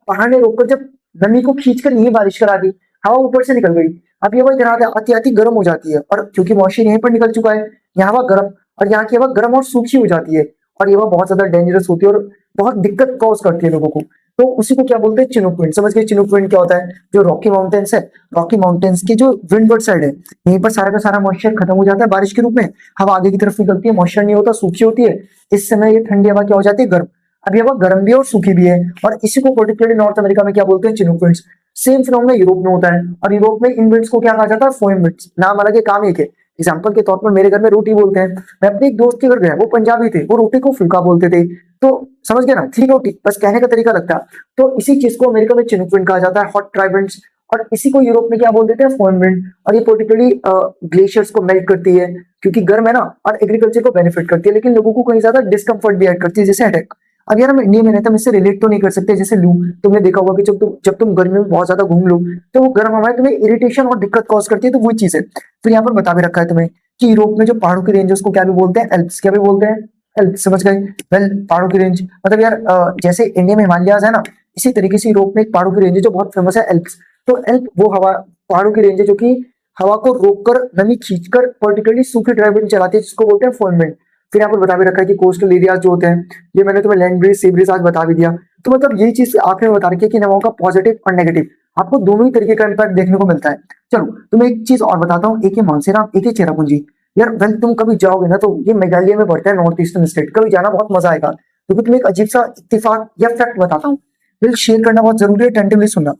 पहाड़ ने रोककर जब नमी को खींचकर यही बारिश करा दी, हवा ऊपर से निकल गई। अब ये हवा इधर आती आती गर्म हो जाती है, और क्योंकि मॉइस्चर यहीं पर निकल चुका है, यहाँ हवा गर्म, और यहाँ की हवा गर्म और सूखी हो जाती है, और ये हवा बहुत ज्यादा डेंजरस होती है और बहुत दिक्कत कॉज करती है लोगों को। तो उसी को क्या बोलते हैं, चिनूक विंड। समझ गए चिनूक विंड क्या होता है, जो रॉकी माउंटेन्स है, रॉकी माउंटेन्स की जो विंडवर्ड साइड है, यहीं पर सारा का सारा मॉइस्चर खत्म हो जाता है बारिश के रूप में, हवा आगे की तरफ निकलती है, मॉइस्चर नहीं होता, सूखी होती है। इस समय ये ठंडी हवा क्या हो जाती है, गर्म। अब ये हवा गर्म भी है और सूखी भी है, और इसी को पर्टिकुलरली नॉर्थ अमेरिका में क्या बोलते हैं, Chinook winds. Same phenomena Europe में होता है, और यूरोप में इन विंड्स को क्या कहा जाता है, फोएम विंड्स। नाम अलग है, काम एक है। एग्जाम्पल के तौर पर मेरे घर में रोटी बोलते हैं, मैं अपने एक दोस्त के घर गया, वो पंजाबी थे, वो रोटी को फुल्का बोलते थे, तो समझ गए ना, थी रोटी, बस कहने का तरीका लगता है। तो इसी चीज को अमेरिका में चिनूक विंड कहा जाता है, हॉट ड्राई विंड्स, और इसी को यूरोप में क्या बोल देते हैं, फोएम विंड। और ये पर्टिकुलरली ग्लेशियर्स को मेल्ट करती है क्योंकि गर्म है ना, और एग्रीकल्चर को बेनिफिट करती है, लेकिन लोगों को कहीं ज्यादा डिस्कंफर्ट भी ऐड करती है, जैसे हेडेक। अब यार हम इंडिया में रहते हैं, हम इससे रिलेट तो नहीं कर सकते, जैसे लू। तुमने देखा होगा कि जब तुम गर्मी में बहुत ज्यादा घूम लो तो वो गर्म हवाएं तुम्हें इरिटेशन और दिक्कत कॉज करती है, तो वही चीज है। फिर यहाँ पर बता भी रखा है तुम्हें कि यूरोप में जो पहाड़ों की रेंज है उसको क्या भी बोलते हैं, एल्प्स। क्या भी बोलते हैं, एल्प्स। समझ गए, वेल पहाड़ों की रेंज मतलब यार जैसे इंडिया में हिमालयाज है ना, इसी तरीके से यूरोप में एक पहाड़ों की रेंज है जो बहुत फेमस है, एल्प्स। तो एल्प वो हवा पहाड़ों की रेंज है जो कि हवा को रोककर नमी खींचकर पर्टिकुलरली सूखी ड्राई विंड चलाती है, जिसको बोलते हैं फोन विंड। फिर यहाँ पर बता भी रखा है कि कोस्टल एरियाज जो होते हैं, ये मैंने तुम्हें लैंड ब्रिज, सी ब्रिज आज बता भी दिया। तो मतलब यही चीज आखिर में बता रखी है कि हवाओं का पॉजिटिव और नेगेटिव, आपको दोनों ही तरीके का इंपैक्ट देखने को मिलता है। चलो तुम्हें एक चीज और बताता हूँ, एक है मानसेराम, एक है चेरापूंजी। यार वेल तुम कभी जाओगे ना तो ये मेघालय में पड़ता है, नॉर्थ ईस्टर्न स्टेट, कभी जाना बहुत मजा आएगा। क्योंकि तुम्हें एक अजीब सा इत्तेफाक या फैक्ट बताता हूँ, फिर शेयर करना बहुत जरूरी है, टेंटिवली सुनना।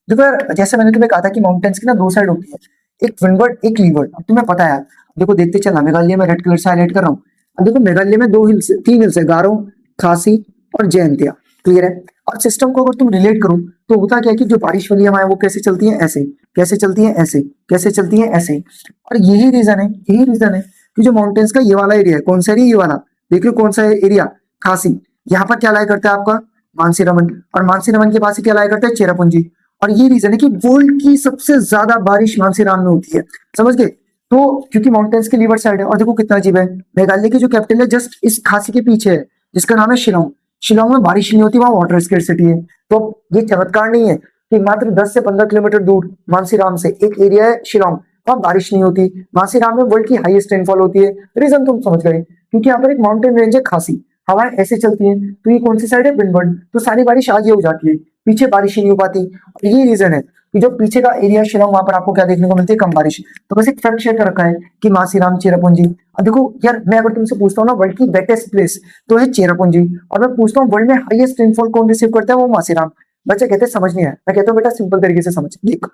देखो यार, जैसे मैंने तुम्हें कहा था कि माउंटेन्स की ना दो साइड होती है, एक विंडवर्ड एक लीवर्ड। अब तुम्हें पता है यार, देखो देखते चलना, मेघालय में रेड कलर से हाईलाइट कर रहा हूँ। अब देखो मेघालय में दो हिल्स, तीन हिल्स है, गारो, खासी और जयंतिया। क्लियर है। और सिस्टम को अगर तुम रिलेट करो तो होता क्या है कि जो बारिश वाली हवाएं वो कैसे चलती हैं, ऐसे, कैसे चलती हैं, ऐसे, कैसे चलती हैं, ऐसे। और यही रीजन है कि जो माउंटेन्स का ये वाला एरिया है, कौन सा एरिया, ये वाला, देख लो कौन सा एरिया, खासी, यहाँ पर क्या लाया करता है आपका, मानसीरामन, और मानसीरामन के पास ही क्या लाया करता है, चेरापूंजी। और ये रीजन है कि वर्ल्ड की सबसे ज्यादा बारिश मानसीराम में होती है। समझ गए। तो क्योंकि माउंटेन्स की लीवर साइड है, और देखो कितना अजीब है, मेघालय की जो कैपिटल है जस्ट इस खासी के पीछे है, जिसका नाम है शिलोंग। शिलोंग में बारिश नहीं होती, वहां वाटर स्केर्सिटी है। तो ये चमत्कार नहीं है कि मात्र 10 से 15 किलोमीटर दूर मानसीराम से एक एरिया है शिलोंग, वहां बारिश नहीं होती। मानसीराम में वर्ल्ड की हाईएस्ट रेनफॉल होती है। रीजन तुम समझ गए, क्योंकि यहाँ पर एक माउंटेन रेंज है खासी, हवाएं ऐसे चलती हैं, तो ये कौन सी साइड है, विंडवर्ड, तो सारी बारिश आगे हो जाती है, पीछे बारिश ही नहीं हो पाती। और ये रीजन है कि जो पीछे का एरिया शिलोंग, वहां पर आपको क्या देखने को मिलती है, कम बारिश। तो बस एक फैक्ट शेयर कर रखा है कि मासीराम, चेरापूंजी। अब देखो यार, मैं अगर तुमसे पूछता हूँ ना वर्ल्ड की वेटेस्ट प्लेस, तो है चेरापूंजी। और मैं पूछता हूँ वर्ल्ड में हाईएस्ट रेनफॉल कौन रिसीव करता है, वो मासीराम। बच्चे कहते हैं समझ नहीं आया, मैं कहता हूँ बेटा सिंपल तरीके से समझ। देख,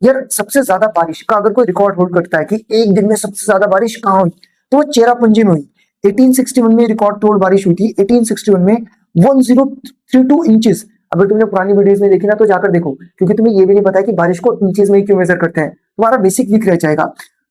यार सबसे ज्यादा बारिश का अगर कोई रिकॉर्ड होल्ड करता है कि एक दिन में सबसे ज्यादा बारिश कहाँ हुई, तो वो चेरापूंजी में हुई। 1861 में रिकॉर्ड तोड़ बारिश हुई थी। 1861 में 1032 इंचेस। अगर तुमने पुरानी वीडियोस में देखी ना तो जाकर देखो, क्योंकि तुम्हें ये भी नहीं पता है कि बारिश को इंचेस में ही क्यों मेजर करते हैं, तुम्हारा बेसिक वीक रह जाएगा।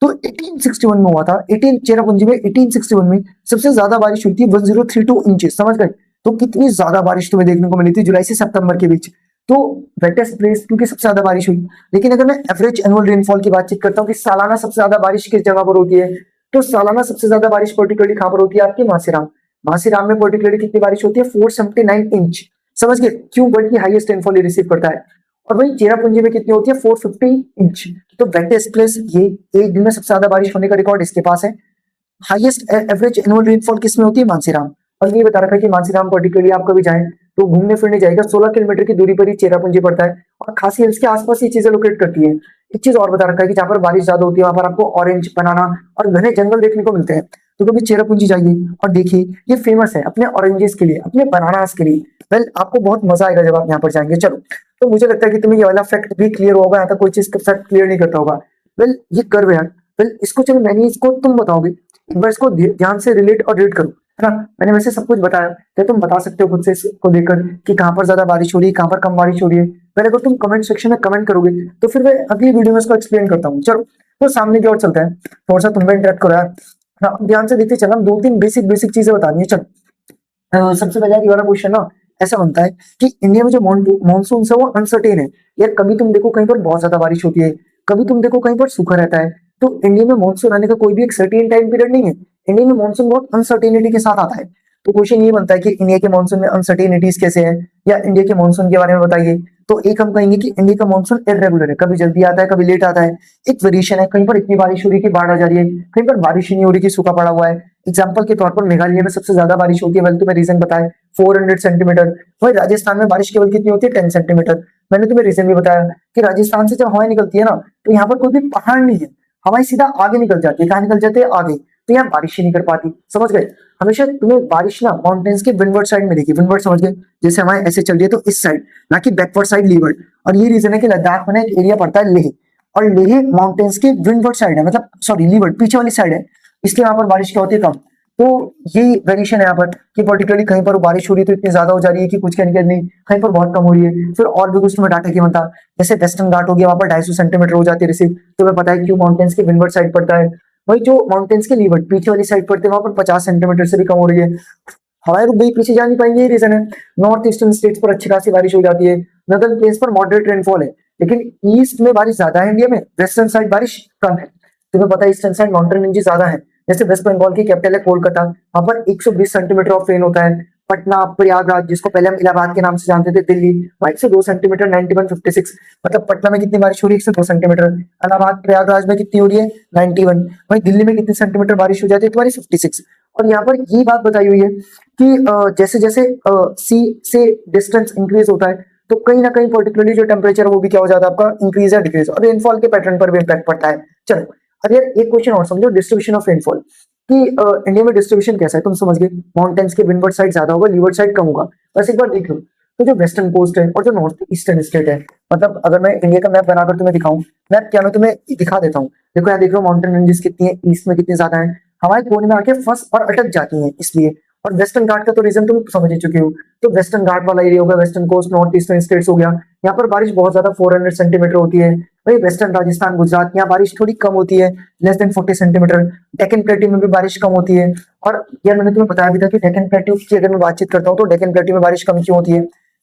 तो 1861 में हुआ था, 18 चेरापूंजी में 1861 में सबसे ज्यादा बारिश हुई थी 1032 इंचेस, समझ गए। तो कितनी ज्यादा बारिश तुम्हें देखने को मिली थी जुलाई से सितंबर के बीच। तो वेटेस्ट प्लेस क्योंकि सबसे ज्यादा बारिश हुई। लेकिन अगर मैं एवरेज एनुअल रेनफॉल की बातचीत करता हूँ कि सालाना सबसे ज्यादा बारिश किस जगह पर होती है, तो सालाना सबसे ज्यादा बारिश पर्टिकुलरली कहां पर होती है, आपकी माथेरान। माथेरान में पर्टिकुलरली कितनी बारिश होती है, 479 इंच, समझ गए। क्यों, वर्ल्ड की हाईएस्ट रेनफॉल रिसीव करता है। और वही चेरापूंजी में कितनी होती है, 450 इंच। तो वेटेस्ट प्लेस ये, एक दिन में सबसे ज्यादा बारिश होने का रिकॉर्ड इसके पास है। हाईएस्ट एवरेज एनुअल रेनफॉल किसमें होती है, मानसीराम। और ये बता रखा है कि मानसीराम पर्टिकुलरली आप कभी जाएं तो घूमने फिरने जाएगा, 16 किलोमीटर की दूरी पर ही चेरापूंजी पड़ता है और खासी हिल्स के आसपास ये चीजें लोकेट करती है। एक चीज और बता रखा है कि जहाँ पर बारिश ज्यादा होती है वहां पर आपको ऑरेंज, बनाना और घने जंगल देखने को मिलते हैं। तो कभी चेरापूंजी जाइए और देखिए, ये फेमस है अपने ऑरेंजेस के लिए, अपने बनानास के लिए। वेल, आपको बहुत मजा आएगा जब आप यहाँ पर जाएंगे। चलो, तो मुझे लगता है कि तुम्हें ये वाला फैक्ट भी क्लियर होगा, यहाँ तक कोई चीज फैक्ट क्लियर नहीं करता होगा। वेल, ये कर्व है यार। वेल, इसको चलो मैंने इसको तुम बताओगे, एक बार इसको ध्यान से रिलेट और रेट करो, है ना। मैंने वैसे सब कुछ बताया, क्या तुम बता सकते हो खुद से इसको देखकर कि कहाँ पर ज्यादा बारिश हो रही है, कहाँ पर कम बारिश हो रही है। पहले अगर तुम कमेंट सेक्शन में कमेंट करोगे तो फिर मैं अगली वीडियो में इसको एक्सप्लेन करता हूँ। चलो, तो सामने की ओर चलते हैं, थोड़ा सा तुम भी इंटरेक्ट करो यार। हाँ, ध्यान से देखते चलना, दो तीन बेसिक बेसिक चीजें बतानी है। चलो, सबसे पहले ये वाला क्वेश्चन ना ऐसा बनता है कि इंडिया में जो मानसून है वो अनसर्टेन है। यार कभी तुम देखो कहीं पर बहुत ज्यादा बारिश होती है, कभी तुम देखो कहीं पर सूखा रहता है। तो इंडिया में मानसून आने का कोई भी एक सर्टेन टाइम पीरियड नहीं है। इंडिया में मानसून बहुत अनसर्टेनिटी के साथ आता है। तो क्वेश्चन ये बनता है कि इंडिया के मानसून में अनसर्टेनिटीज कैसे है, या इंडिया के मानसून के बारे में बताइए। तो एक हम कहेंगे कि इंडिया का मानसून इरेगुलर है, कभी जल्दी आता है कभी लेट आता है। एक वेरिएशन है, कहीं पर इतनी बारिश हो रही है कि बाढ़ आ जा रही है, कहीं पर बारिश ही नहीं हो रही कि सूखा पड़ा हुआ है। एग्जाम्पल के तौर पर मेघालय में सबसे ज्यादा बारिश होती है, मैंने तुम्हें रीजन बताया, 400 सेंटीमीटर। वही राजस्थान में बारिश केवल कितनी होती है, 10 सेंटीमीटर। मैंने तुम्हें रीजन भी बताया कि राजस्थान से जब हवाएं निकलती है ना, तो यहाँ पर कोई भी पहाड़ नहीं है, हवाएं सीधा आगे निकल जाती है। कहाँ निकल जाते हैं, आगे। तो यहाँ बारिश ही नहीं कर पाती, समझ गए। हमेशा तुम्हें बारिश ना माउंटेन्स के विंडवर्ड साइड में देखी, विंडवर्ड समझ गए, जैसे हवाएं ऐसे चल रही है तो इस साइड, ना कि बैकवर्ड साइड, लीवर्ड। और ये रीजन है कि लद्दाख में ना एक एरिया पड़ता है लेह, और लेह माउंटेन्स के विंडवर्ड साइड है, मतलब सॉरी लीवर्ड पीछे वाली साइड है, इसलिए वहां पर बारिश क्या होती है, कम। तो ये वेरिएशन है यहाँ पर कि पर्टिकुलरली कहीं पर बारिश हो रही है तो इतनी ज्यादा हो जा रही है कि कुछ कहने के नहीं, कहीं पर बहुत कम हो रही है। फिर और भी कुछ तुम्हें डाटा की बनता, जैसे वेस्टर्न घाट हो गया, वहां पर 250 सेंटीमीटर हो जाती है रिसीव। तुम्हें पता है क्यों, माउंटेन्स के विंडवर्ड साइड पड़ता है। वही जो माउंटेन्स के लीवर्ड पीछे वाली साइड पड़ते हैं वहां पर 50 सेंटीमीटर से भी कम हो रही है। हवाएं रुक गई, पीछे जा नहीं पाएंगे, ये रीजन है। नॉर्थ ईस्टर्न स्टेट्स पर अच्छी खासी बारिश हो जाती है, नॉर्दर्न प्लेन्स पर मॉडरेट रेनफॉल है, लेकिन ईस्ट में बारिश ज्यादा है इंडिया में, वेस्टर्न साइड बारिश कम है। तुम्हें पता है ईस्टर्न साइड माउंटेन रेंजेस ज्यादा है। जैसे वेस्ट बंगाल की कैपिटल है कोलकाता, वहां पर 120 सेंटीमीटर ऑफ रेन होता है। पटना, प्रयागराज, जिसको पहले हम इलाहाबाद के नाम से जानते थे, दिल्ली, वहां 102 सेंटीमीटर, 9156। मतलब पटना में कितनी बारिश हो रही है, 102 सेंटीमीटर। इलाहाबाद प्रयागराज में कितनी हो रही है, 91। वहीं दिल्ली में कितने सेंटीमीटर बारिश हो जाती है तुम्हारी, 56। और यहाँ पर ये बात बताई हुई है कि जैसे जैसे सी से डिस्टेंस इंक्रीज होता है तो कहीं ना कहीं पर्टिकुलरली जो टेम्परेचर वो भी क्या हो जाता है आपका, इंक्रीज या डिक्रीज, और रेनफॉल के पैटर्न पर भी इम्पैक्ट पड़ता है। चलो, अब यार एक क्वेश्चन और समझो, डिस्ट्रीब्यूशन ऑफ रेनफॉल कि इंडिया में डिस्ट्रीब्यूशन कैसा है, तुम समझ गए। माउंटेन्स के विंडवर्ड साइड ज्यादा होगा, लीवर्ड साइड कम होगा। बस एक बार देख लो, तो जो वेस्टर्न कोस्ट है और जो नॉर्थ ईस्टर्न स्टेट है, मतलब अगर मैं इंडिया का मैप बनाकर तुम्हें दिखाऊं, मैप क्या मैं तुम्हें दिखा देता हूँ। देखो यहाँ देख लो, माउंटेन रेंजेस कितनी है, ईस्ट में कितनी ज्यादा है, हमारे कोने में आके फंस और अटक जाती है इसलिए। और वेस्टर्न घाट का तो रीजन तुम समझ ही चुके हो। तो वेस्टर्न घाट वाला एरिया होगा, western coast, north eastern states हो गया, यहाँ पर बारिश बहुत ज्यादा 400 सेंटीमीटर होती है। वही वेस्टर्न राजस्थान, गुजरात, यहाँ बारिश थोड़ी कम होती है, less than 40 centimetre. Deccan plateau में भी बारिश कम होती है। और यार मैंने तुम्हें बताया भी था कि डेक्कन प्लेट्यू की अगर मैं बातचीत करता हूँ तो डेक्कन प्लेट्यू में बारिश कम क्यों होती है।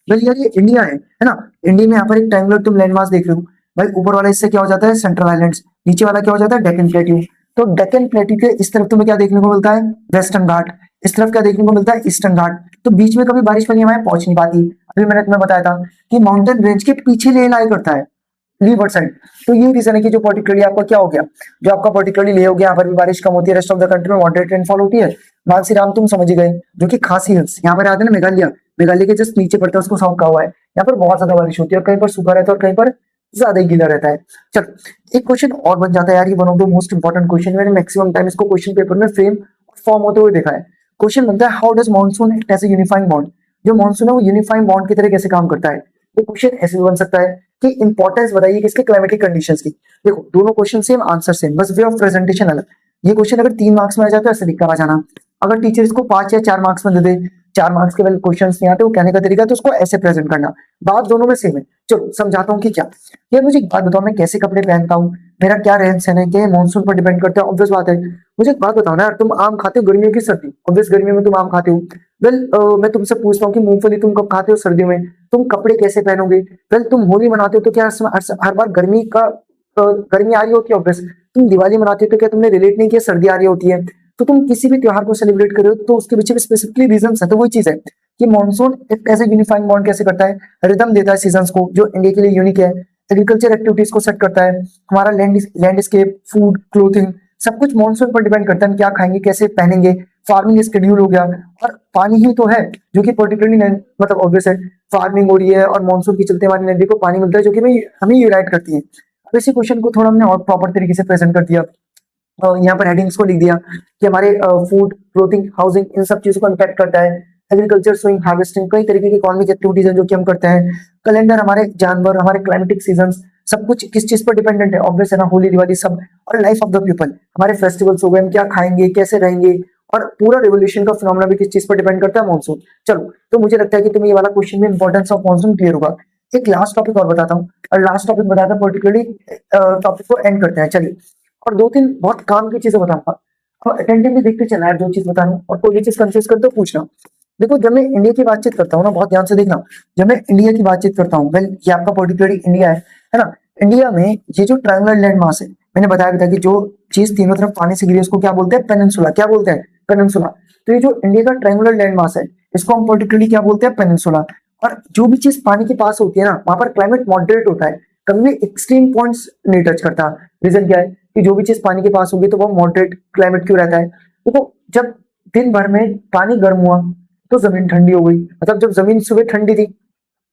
भाई यार ये इंडिया है ना। इंडिया में यहाँ पर एक ट्रायंगुलर तुम लैंडमास देख रहे हो, भाई ऊपर वाला इससे क्या हो जाता है, सेंट्रल आइलैंड्स, नीचे वाला क्या हो जाता है, डेक्कन प्लेट्यू। तो डेक्कन प्लेट्यू के इस तरफ तुम्हें क्या देखने को मिलता है, वेस्टर्न घाट, इस तरफ क्या देखने को मिलता है, ईस्टर्न घाट। तो बीच में कभी बारिश वाली हवाएं पहुंच नहीं पाती। अभी मैंने तुम्हें बताया था कि माउंटेन रेंज के पीछे ले लाई करता है, लीवर्ड साइड। तो ये रीजन है कि जो पर्टिकुलरली आपका क्या हो गया, जो आपका पर्टिकुलरली ले हो गया, यहाँ पर भी बारिश कम होती है, रेस्ट ऑफ द कंट्री में मॉडरेट रेनफॉल होती है। मानसीराम तुम समझ ही गए, जो कि खासी हिल्स यहाँ पर आते हैं ना, मेघालय, मेघालय के जस्ट नीचे पड़ता है, उसको साउथ कहा हुआ है। यहाँ पर बहुत ज्यादा बारिश होती है, और कहीं पर सूखा रहता है और कहीं पर ज्यादा ही गीला रहता है। चलो, एक क्वेश्चन और बन जाता है यार, ये one of the most important question, मैंने मैक्सिमम टाइम इसको क्वेश्चन पेपर में फ्रेम फॉर्म होते हुए देखा है। क्वेश्चन बनता है, how does monsoon act as a unifying bond. जो मानसून है वो यूनिफाइंग बॉन्ड की तरह कैसे काम करता है। ये क्वेश्चन ऐसे भी बन सकता है कि इंपॉर्टेंस बताइए किसके क्लाइमेटिक कंडीशंस की। देखो दोनों क्वेश्चन सेम, आंसर सेम, बस वे ऑफ प्रेजेंटेशन अलग। ये क्वेश्चन अगर 3 मार्क्स में आ जाता है ऐसे लिख कर आ जाना, अगर टीचर इसको 5 या 4 मार्क्स में दे दे, 4 मार्क्स के वाले क्वेश्चन नहीं आते, वो कहने का तरीका तो उसको ऐसे प्रेजेंट करना। बात दोनों में सेम है। चलो समझाता हूँ कि क्या। यार मुझे एक बात बताओ, मैं कैसे कपड़े पहनता हूँ, मेरा क्या रहन सहन है, क्या मानसून पर डिपेंड करता है, ऑब्वियस बात है। मुझे एक बात बताओ ना यार, तुम आम खाते हो गर्मियों की सर्दी, ऑब्वियस गर्मियों में तुम आम खाते हो। वेल मैं तुमसे पूछता हूँ कि मूंगफली तुम कब खाते हो सर्दियों में, तुम कपड़े कैसे पहनोगे। वेल तुम होली मनाते हो तो क्या हर बार गर्मी का गर्मी आ रही होती है, ऑब्वियस। तुम दिवाली मनाते हो तो क्या तुमने रिलेट नहीं किया सर्दी आ रही होती है। तो तुम किसी भी त्योहार को सेलिब्रेट कर रहे हो तो उसके पीछे स्पेसिफिकली रीजन है। तो वही चीज है कि मॉनसून एक ऐसे यूनिफाइंग बॉन्ड कैसे करता है, रिदम देता है सीजन्स को, जो इंडिया के लिए यूनिक है। एग्रीकल्चर एक्टिविटीज को सेट करता है, हमारा लैंडस्केप, फूड, क्लोथिंग, सब कुछ मॉनसून पर डिपेंड करता है। हम क्या खाएंगे, कैसे पहनेंगे, फार्मिंग स्केड्यूल हो गया। और पानी ही तो है जो कि पर्टिकुलरली मतलब ऑब्वियस है, फार्मिंग हो रही है और मॉनसून के चलते हमारी नदी को पानी मिलता है, जो कि हमें यूनाइट करती है। अब इसी क्वेश्चन को थोड़ा हमने और प्रॉपर तरीके से प्रेजेंट कर दिया। यहाँ पर हेडिंग्स को लिख दिया कि हमारे फूड, क्लोथिंग, हाउसिंग, इन सब चीजों को इम्पैक्ट करता है। एग्रीकल्चर, सोइंग, हार्वेस्टिंग, कई तरीके की इकोनॉमिक एक्टिविटीज हैं जो कि हम करते हैं। कैलेंडर, हमारे जानवर, हमारे क्लाइमेटिक सीजन्स, सब कुछ किस चीज पर डिपेंडेंट है, ऑब्वियस है ना, होली, दिवाली सब। और लाइफ ऑफ द पीपल, हमारे फेस्टिवल्स हो गए, हम क्या खाएंगे, कैसे रहेंगे। और पूरा रिवोल्यूशन का फिनोमेना भी किस चीज पर डिपेंड करता है, मानसून। चलो तो मुझे लगता है कि तुम्हें ये वाला क्वेश्चन में इंपॉर्टेंस ऑफ मानसून क्लियर होगा। एक लास्ट टॉपिक और बताता हूँ, और लास्ट टॉपिक बताता पर्टिकुलरली टॉपिक को एंड करते हैं। चलिए, और 2-3 बहुत काम की चीजें बताऊंगा। और अटेंटिवली देखते चलना है, जो चीज बता रहा हूँ, और कोई भी चीज कंफ्यूज कर तो पूछना। देखो जब मैं इंडिया की बातचीत करता हूँ ना, बहुत ध्यान से देखना, जब मैं इंडिया की बातचीत करता हूँ, वेल ये आपका पर्टिकुलरली इंडिया है ना। इंडिया में ये जो ट्रायंगुलर लैंड मास है, मैंने बताया भी था कि जो चीज तीनों तरफ पानी से घिरी है उसको क्या बोलते हैं, पेनिनसुला। क्या बोलते हैं, पेनिनसुला। तो ये जो इंडिया का ट्रायंगुलर लैंड मास है, इसको हम पर्टिकुलरली क्या बोलते हैं, पेनिनसुला। और जो भी चीज पानी के पास होती है ना, वहां पर क्लाइमेट मॉडरेट होता है, कभी भी एक्सट्रीम पॉइंट्स नहीं टच करता। रीजन क्या है कि जो भी चीज पानी के पास होगी तो वो मॉडरेट क्लाइमेट क्यों रहता है। देखो जब दिन भर में पानी गर्म हुआ तो जमीन ठंडी हो गई, मतलब जब जमीन सुबह ठंडी थी,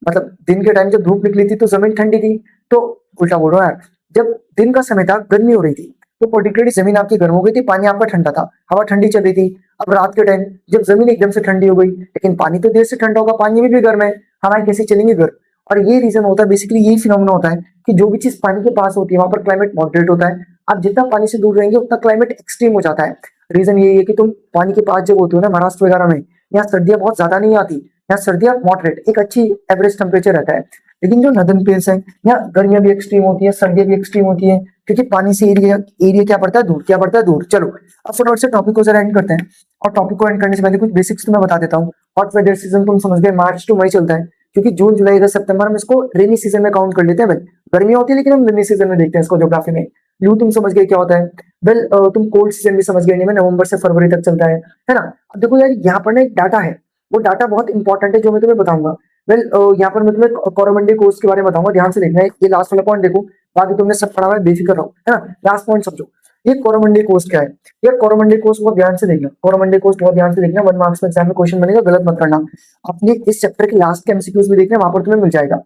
मतलब दिन के टाइम जब धूप निकली थी तो जमीन ठंडी थी। तो उल्टा बोल रहा हूँ यार, जब दिन का समय था गर्मी हो रही थी तो पर्टिकुलरली जमीन आपकी गर्म हो गई थी, पानी आपका ठंडा था, हवा ठंडी चल रही थी। अब रात के टाइम जब जमीन एकदम से ठंडी हो गई, लेकिन पानी तो देर से ठंडा होगा, पानी में भी गर्म है, हवाएं कैसे चलेंगी गर्म। और ये रीजन होता है, बेसिकली यही फिनोमेना होता है कि जो भी चीज पानी के पास होती है वहां पर क्लाइमेट मॉडरेट होता है। आप जितना पानी से दूर रहेंगे उतना क्लाइमेट एक्सट्रीम हो जाता है। रीजन यही है कि तुम पानी के पास जब होते हो ना, महाराष्ट्र वगैरह में, यहाँ सर्दियां बहुत ज्यादा नहीं आती, यहाँ सर्दियां मॉडरेट, एक अच्छी एवरेज टेम्परेचर रहता है। लेकिन जो नदन प्लेन्स है, यहाँ गर्मियां भी एक्सट्रीम होती है, सर्दियां भी एक्सट्रीम होती है, क्योंकि पानी से एरिया एरिया क्या पड़ता है, दूर, क्या पड़ता है, दूर। चलो अब फटाफट से टॉपिक को जरा एंड करते हैं। और टॉपिक को एंड करने से पहले कुछ बेसिक्स तो मैं बता देता हूँ। हॉट वेदर सीजन तुम समझ गए, मार्च टू मई चलता है, क्योंकि जून, जुलाई, अगस्त, सितंबर में इसको रेनी सीजन में काउंट कर लेते हैं। गर्मियां होती है लेकिन हम रेनी सीजन में देखते हैं इसको ज्योग्राफी में। लू तुम समझ गए क्या होता है। वेल तुम कोल्ड सीजन भी समझ गए, इंडिया में नवंबर से फरवरी तक चलता है ना। अब देखो यार, यहाँ पर ना एक डाटा है, वो डाटा बहुत इंपॉर्टेंट है जो मैं तुम्हें बताऊंगा। वेल यहाँ पर मैं तुम्हें कोरोमंडल कोस्ट के बारे में बताऊंगा, ध्यान से देखना है, ये लास्ट वाला पॉइंट देखो, बाकी तुमने सब पढ़ा हुआ है, बेफिक्र रहो, है ना। लास्ट पॉइंट समझो, ये कोरोमंडल कोस्ट क्या है। ये कोरोमंडल कोस्ट बहुत ध्यान से देखना, कोरोमंडल कोस्ट बहुत ध्यान से देखना, 1 मार्क्स में एग्जाम में क्वेश्चन बनेगा, गलत मत करना। अपने इस चैप्टर के लास्ट के एमसीक्यूज भी देखना, वहां पर तुम्हें मिल जाएगा।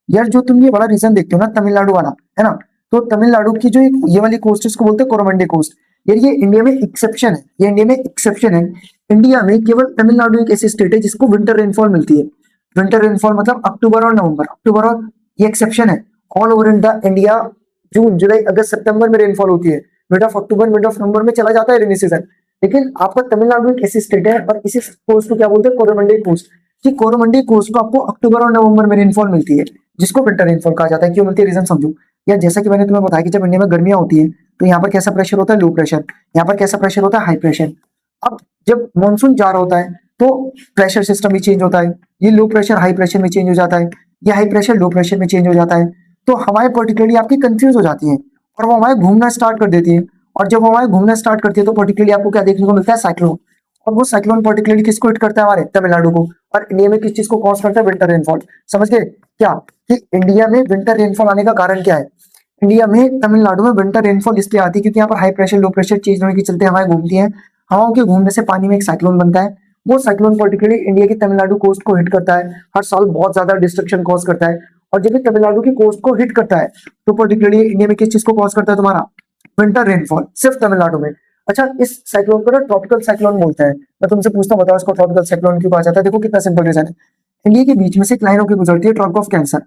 यार जो तुम ये बड़ा रीजन देखते हो ना, तमिलनाडु वाला, है ना, तो तमिलनाडु की जो ये वाली कोस्ट है, इसको बोलते हैं कोरोमंडल कोस्ट। यार ये इंडिया में एक्सेप्शन है, ये इंडिया में एक्सेप्शन है। इंडिया में केवल तमिलनाडु एक ऐसी स्टेट है जिसको विंटर रेनफॉल मिलती है। विंटर रेनफॉल मतलब अक्टूबर और नवंबर, अक्टूबर और, ये एक्सेप्शन है। ऑल ओवर इंडिया जून, जुलाई, अगस्त, सितंबर में रेनफॉल होती है। Mid of October, mid of November में चला जाता है रेनी सीजन। लेकिन आपका तमिलनाडु एक ऐसी स्टेट है, और इसी कोस्ट को क्या बोलते हैं, कोरोमंडल कोस्ट। कि कोरोमंडल कोस्ट को आपको अक्टूबर और नवंबर में रेनफॉल मिलती है, जिसको विंटर रेनफॉल कहा जाता है। क्यों मिलती है, रीजन समझो। या जैसा कि मैंने तुम्हें बताया कि जब इंडिया में गर्मियां होती है तो यहाँ पर कैसा प्रेशर होता है, लो प्रेशर। यहाँ पर कैसा प्रेशर होता है, हाई प्रेशर। अब जब मानसून जा रहा होता है तो प्रेशर सिस्टम भी चेंज होता है, ये लो प्रेशर हाई प्रेशर में चेंज हो जाता है, ये हाई प्रेशर लो प्रेशर में चेंज हो जाता है। तो हवाएं पर्टिकुलरली आपकी कंफ्यूज हो जाती हैं, और वो हवाएं घूमना स्टार्ट कर देती है। और जब हवाएं घूमना स्टार्ट करती है तो पर्टिकुलरली आपको क्या देखने को मिलता है, साइक्लोन। और वो साइक्लोन पर्टिकुलरली किसको हिट करता है, हमारे तमिलनाडु को। और इंडिया में किस चीज को कॉज करता है, विंटर रेनफॉल। समझ गए क्या, कि इंडिया में विंटर रेनफॉल आने का कारण क्या है। इंडिया में तमिलनाडु में विंटर रेनफॉल इसलिए आती है क्योंकि यहाँ पर high pressure low pressure change होने के चलते हवाएं घूमती हैं। हवाओं के घूमने से पानी में एक साइक्लोन बनता है। वो साइक्लोन पर्टिकुलरली इंडिया की तमिलनाडु कोस्ट को हिट करता है, हर साल बहुत ज्यादा डिस्ट्रक्शन कॉज करता है। और जब ये तमिलनाडु की कोस्ट को हिट करता है तो पर्टिकुलरली इंडिया में किस चीज को कॉज करता है, तुम्हारा विंटर रेनफॉल, सिर्फ तमिलनाडु में। अच्छा, इस साइक्लोन को ना ट्रॉपिकल साइक्लोन बोलते हैं। मैं तुमसे पूछता हूँ, बताओ इसको ट्रॉपिकल साइक्लोन क्यों कहा जाता है। देखो कितना सिंपल रीजन है। इंडिया के बीच में से एक लाइन होकर गुजरती है, trunk of Cancer.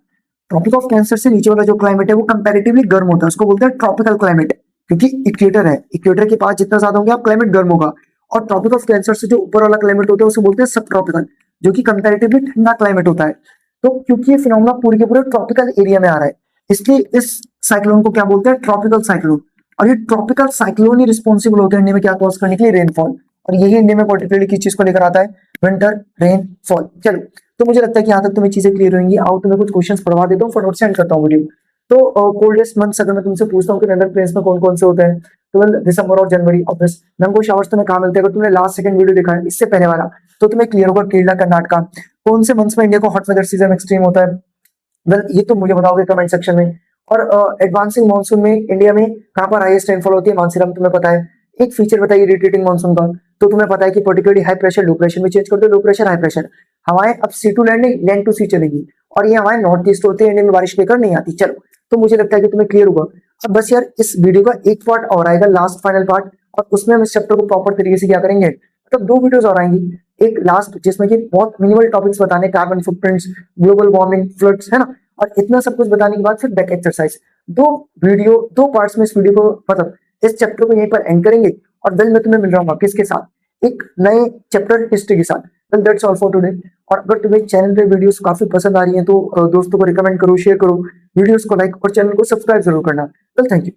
Tropic of Cancer से नीचे वाला जो क्लाइमेट है वो कंपैरेटिवली गर्म होता है, उसको बोलते हैं ट्रॉपिकल क्लाइमेट, क्योंकि इक्वेटर है, इक्वेटर के पास जितना ज्यादा होंगे आप क्लाइमेट गर्म होगा। और ट्रॉपिक ऑफ कैंसर से जो ऊपर वाला क्लाइमेट होता है उसे बोलते हैं सब ट्रॉपिकल, जो कि कंपैरेटिवली ठंडा क्लाइमेट होता है। तो क्योंकि ये फिनोमेना पूरे के पूरे ट्रॉपिकल एरिया में आ रहा है, इसलिए इस साइक्लोन को क्या बोलते हैं, ट्रॉपिकल साइक्लोन। और ये ट्रॉपिकल साइक्लोन ही रिस्पॉन्सिबल होते हैं इंडिया में क्या कॉज करने के लिए, रेनफॉल। और यही इंडिया में पर्टिकुलरली किस चीज को लेकर आता है, विंटर रेनफॉल। चलो, तो मुझे लगता है कि यहाँ तक तुम्हें चीजें क्लियर होंगी। आओ तुम्हें कुछ क्वेश्चंस पढ़वा देता हूँ, फटाफट सेंड करता हूँ वीडियो। तो कोल्डेस्ट मंथ्स अगर मैं तुमसे पूछता हूँ कि नॉर्दर्न प्लेन्स में कौन कौन से होते हैं, तो दिसंबर और जनवरी। ऑब्वियस मैंगो शावर्स तुम्हें कहाँ मिलते हैं, अगर तुमने लास्ट सेकंड वीडियो देखा है इससे पहले वाला, तो तुम्हें क्लियर होगा। केरला, कर्नाटका। कौन से मंथ्स में इंडिया को हॉट वेदर सीजन एक्सट्रीम होता है, वेल ये तो मुझे बताओगे कमेंट सेक्शन में। और एडवांसिंग मानसून में इंडिया में कहाँ पर हाईएस्ट रेनफॉल होती है, मानसीराम तुम्हें पता है। एक फीचर बताइए इरिटेटिंग मानसून का, तो तुम्हें पता है कि particularly high pressure low pressure में चेंज करते हैं, लो प्रेशर हाई प्रेशर। हवाएं अब सी टू लैंड नहीं, लैंड टू सी चलेगी, और ये हवाएं नॉर्थ ईस्ट होती है, इंडिया में बारिश लेकर नहीं आती। चलो, तो मुझे लगता है कि तुम्हें क्लियर होगा। अब बस यार इस वीडियो का एक पार्ट और आएगा, लास्ट फाइनल पार्ट, और उसमें हम इस चैप्टर को प्रॉपर तरीके से क्या करेंगे, मतलब 2 वीडियोस और आएंगी। एक लास्ट जिसमें कि बहुत मिनिमल टॉपिक्स बताने, carbon footprints, global warming, floods, है ना, और इतना सब कुछ बताने के बाद फिर बैक एक्सरसाइज। 2 पार्ट्स में इस वीडियो को, मतलब इस चैप्टर को यहीं पर एंड करेंगे। और वेल मैं तुम्हें मिल रहा हूँ किसके साथ, एक नए चैप्टर हिस्ट्री के साथ। Well that's all for today. और अगर तुम्हें चैनल पे वीडियोस काफी पसंद आ रही हैं तो दोस्तों को रिकमेंड करो, शेयर करो वीडियोस को, लाइक और चैनल को सब्सक्राइब जरूर करना। Well thank you.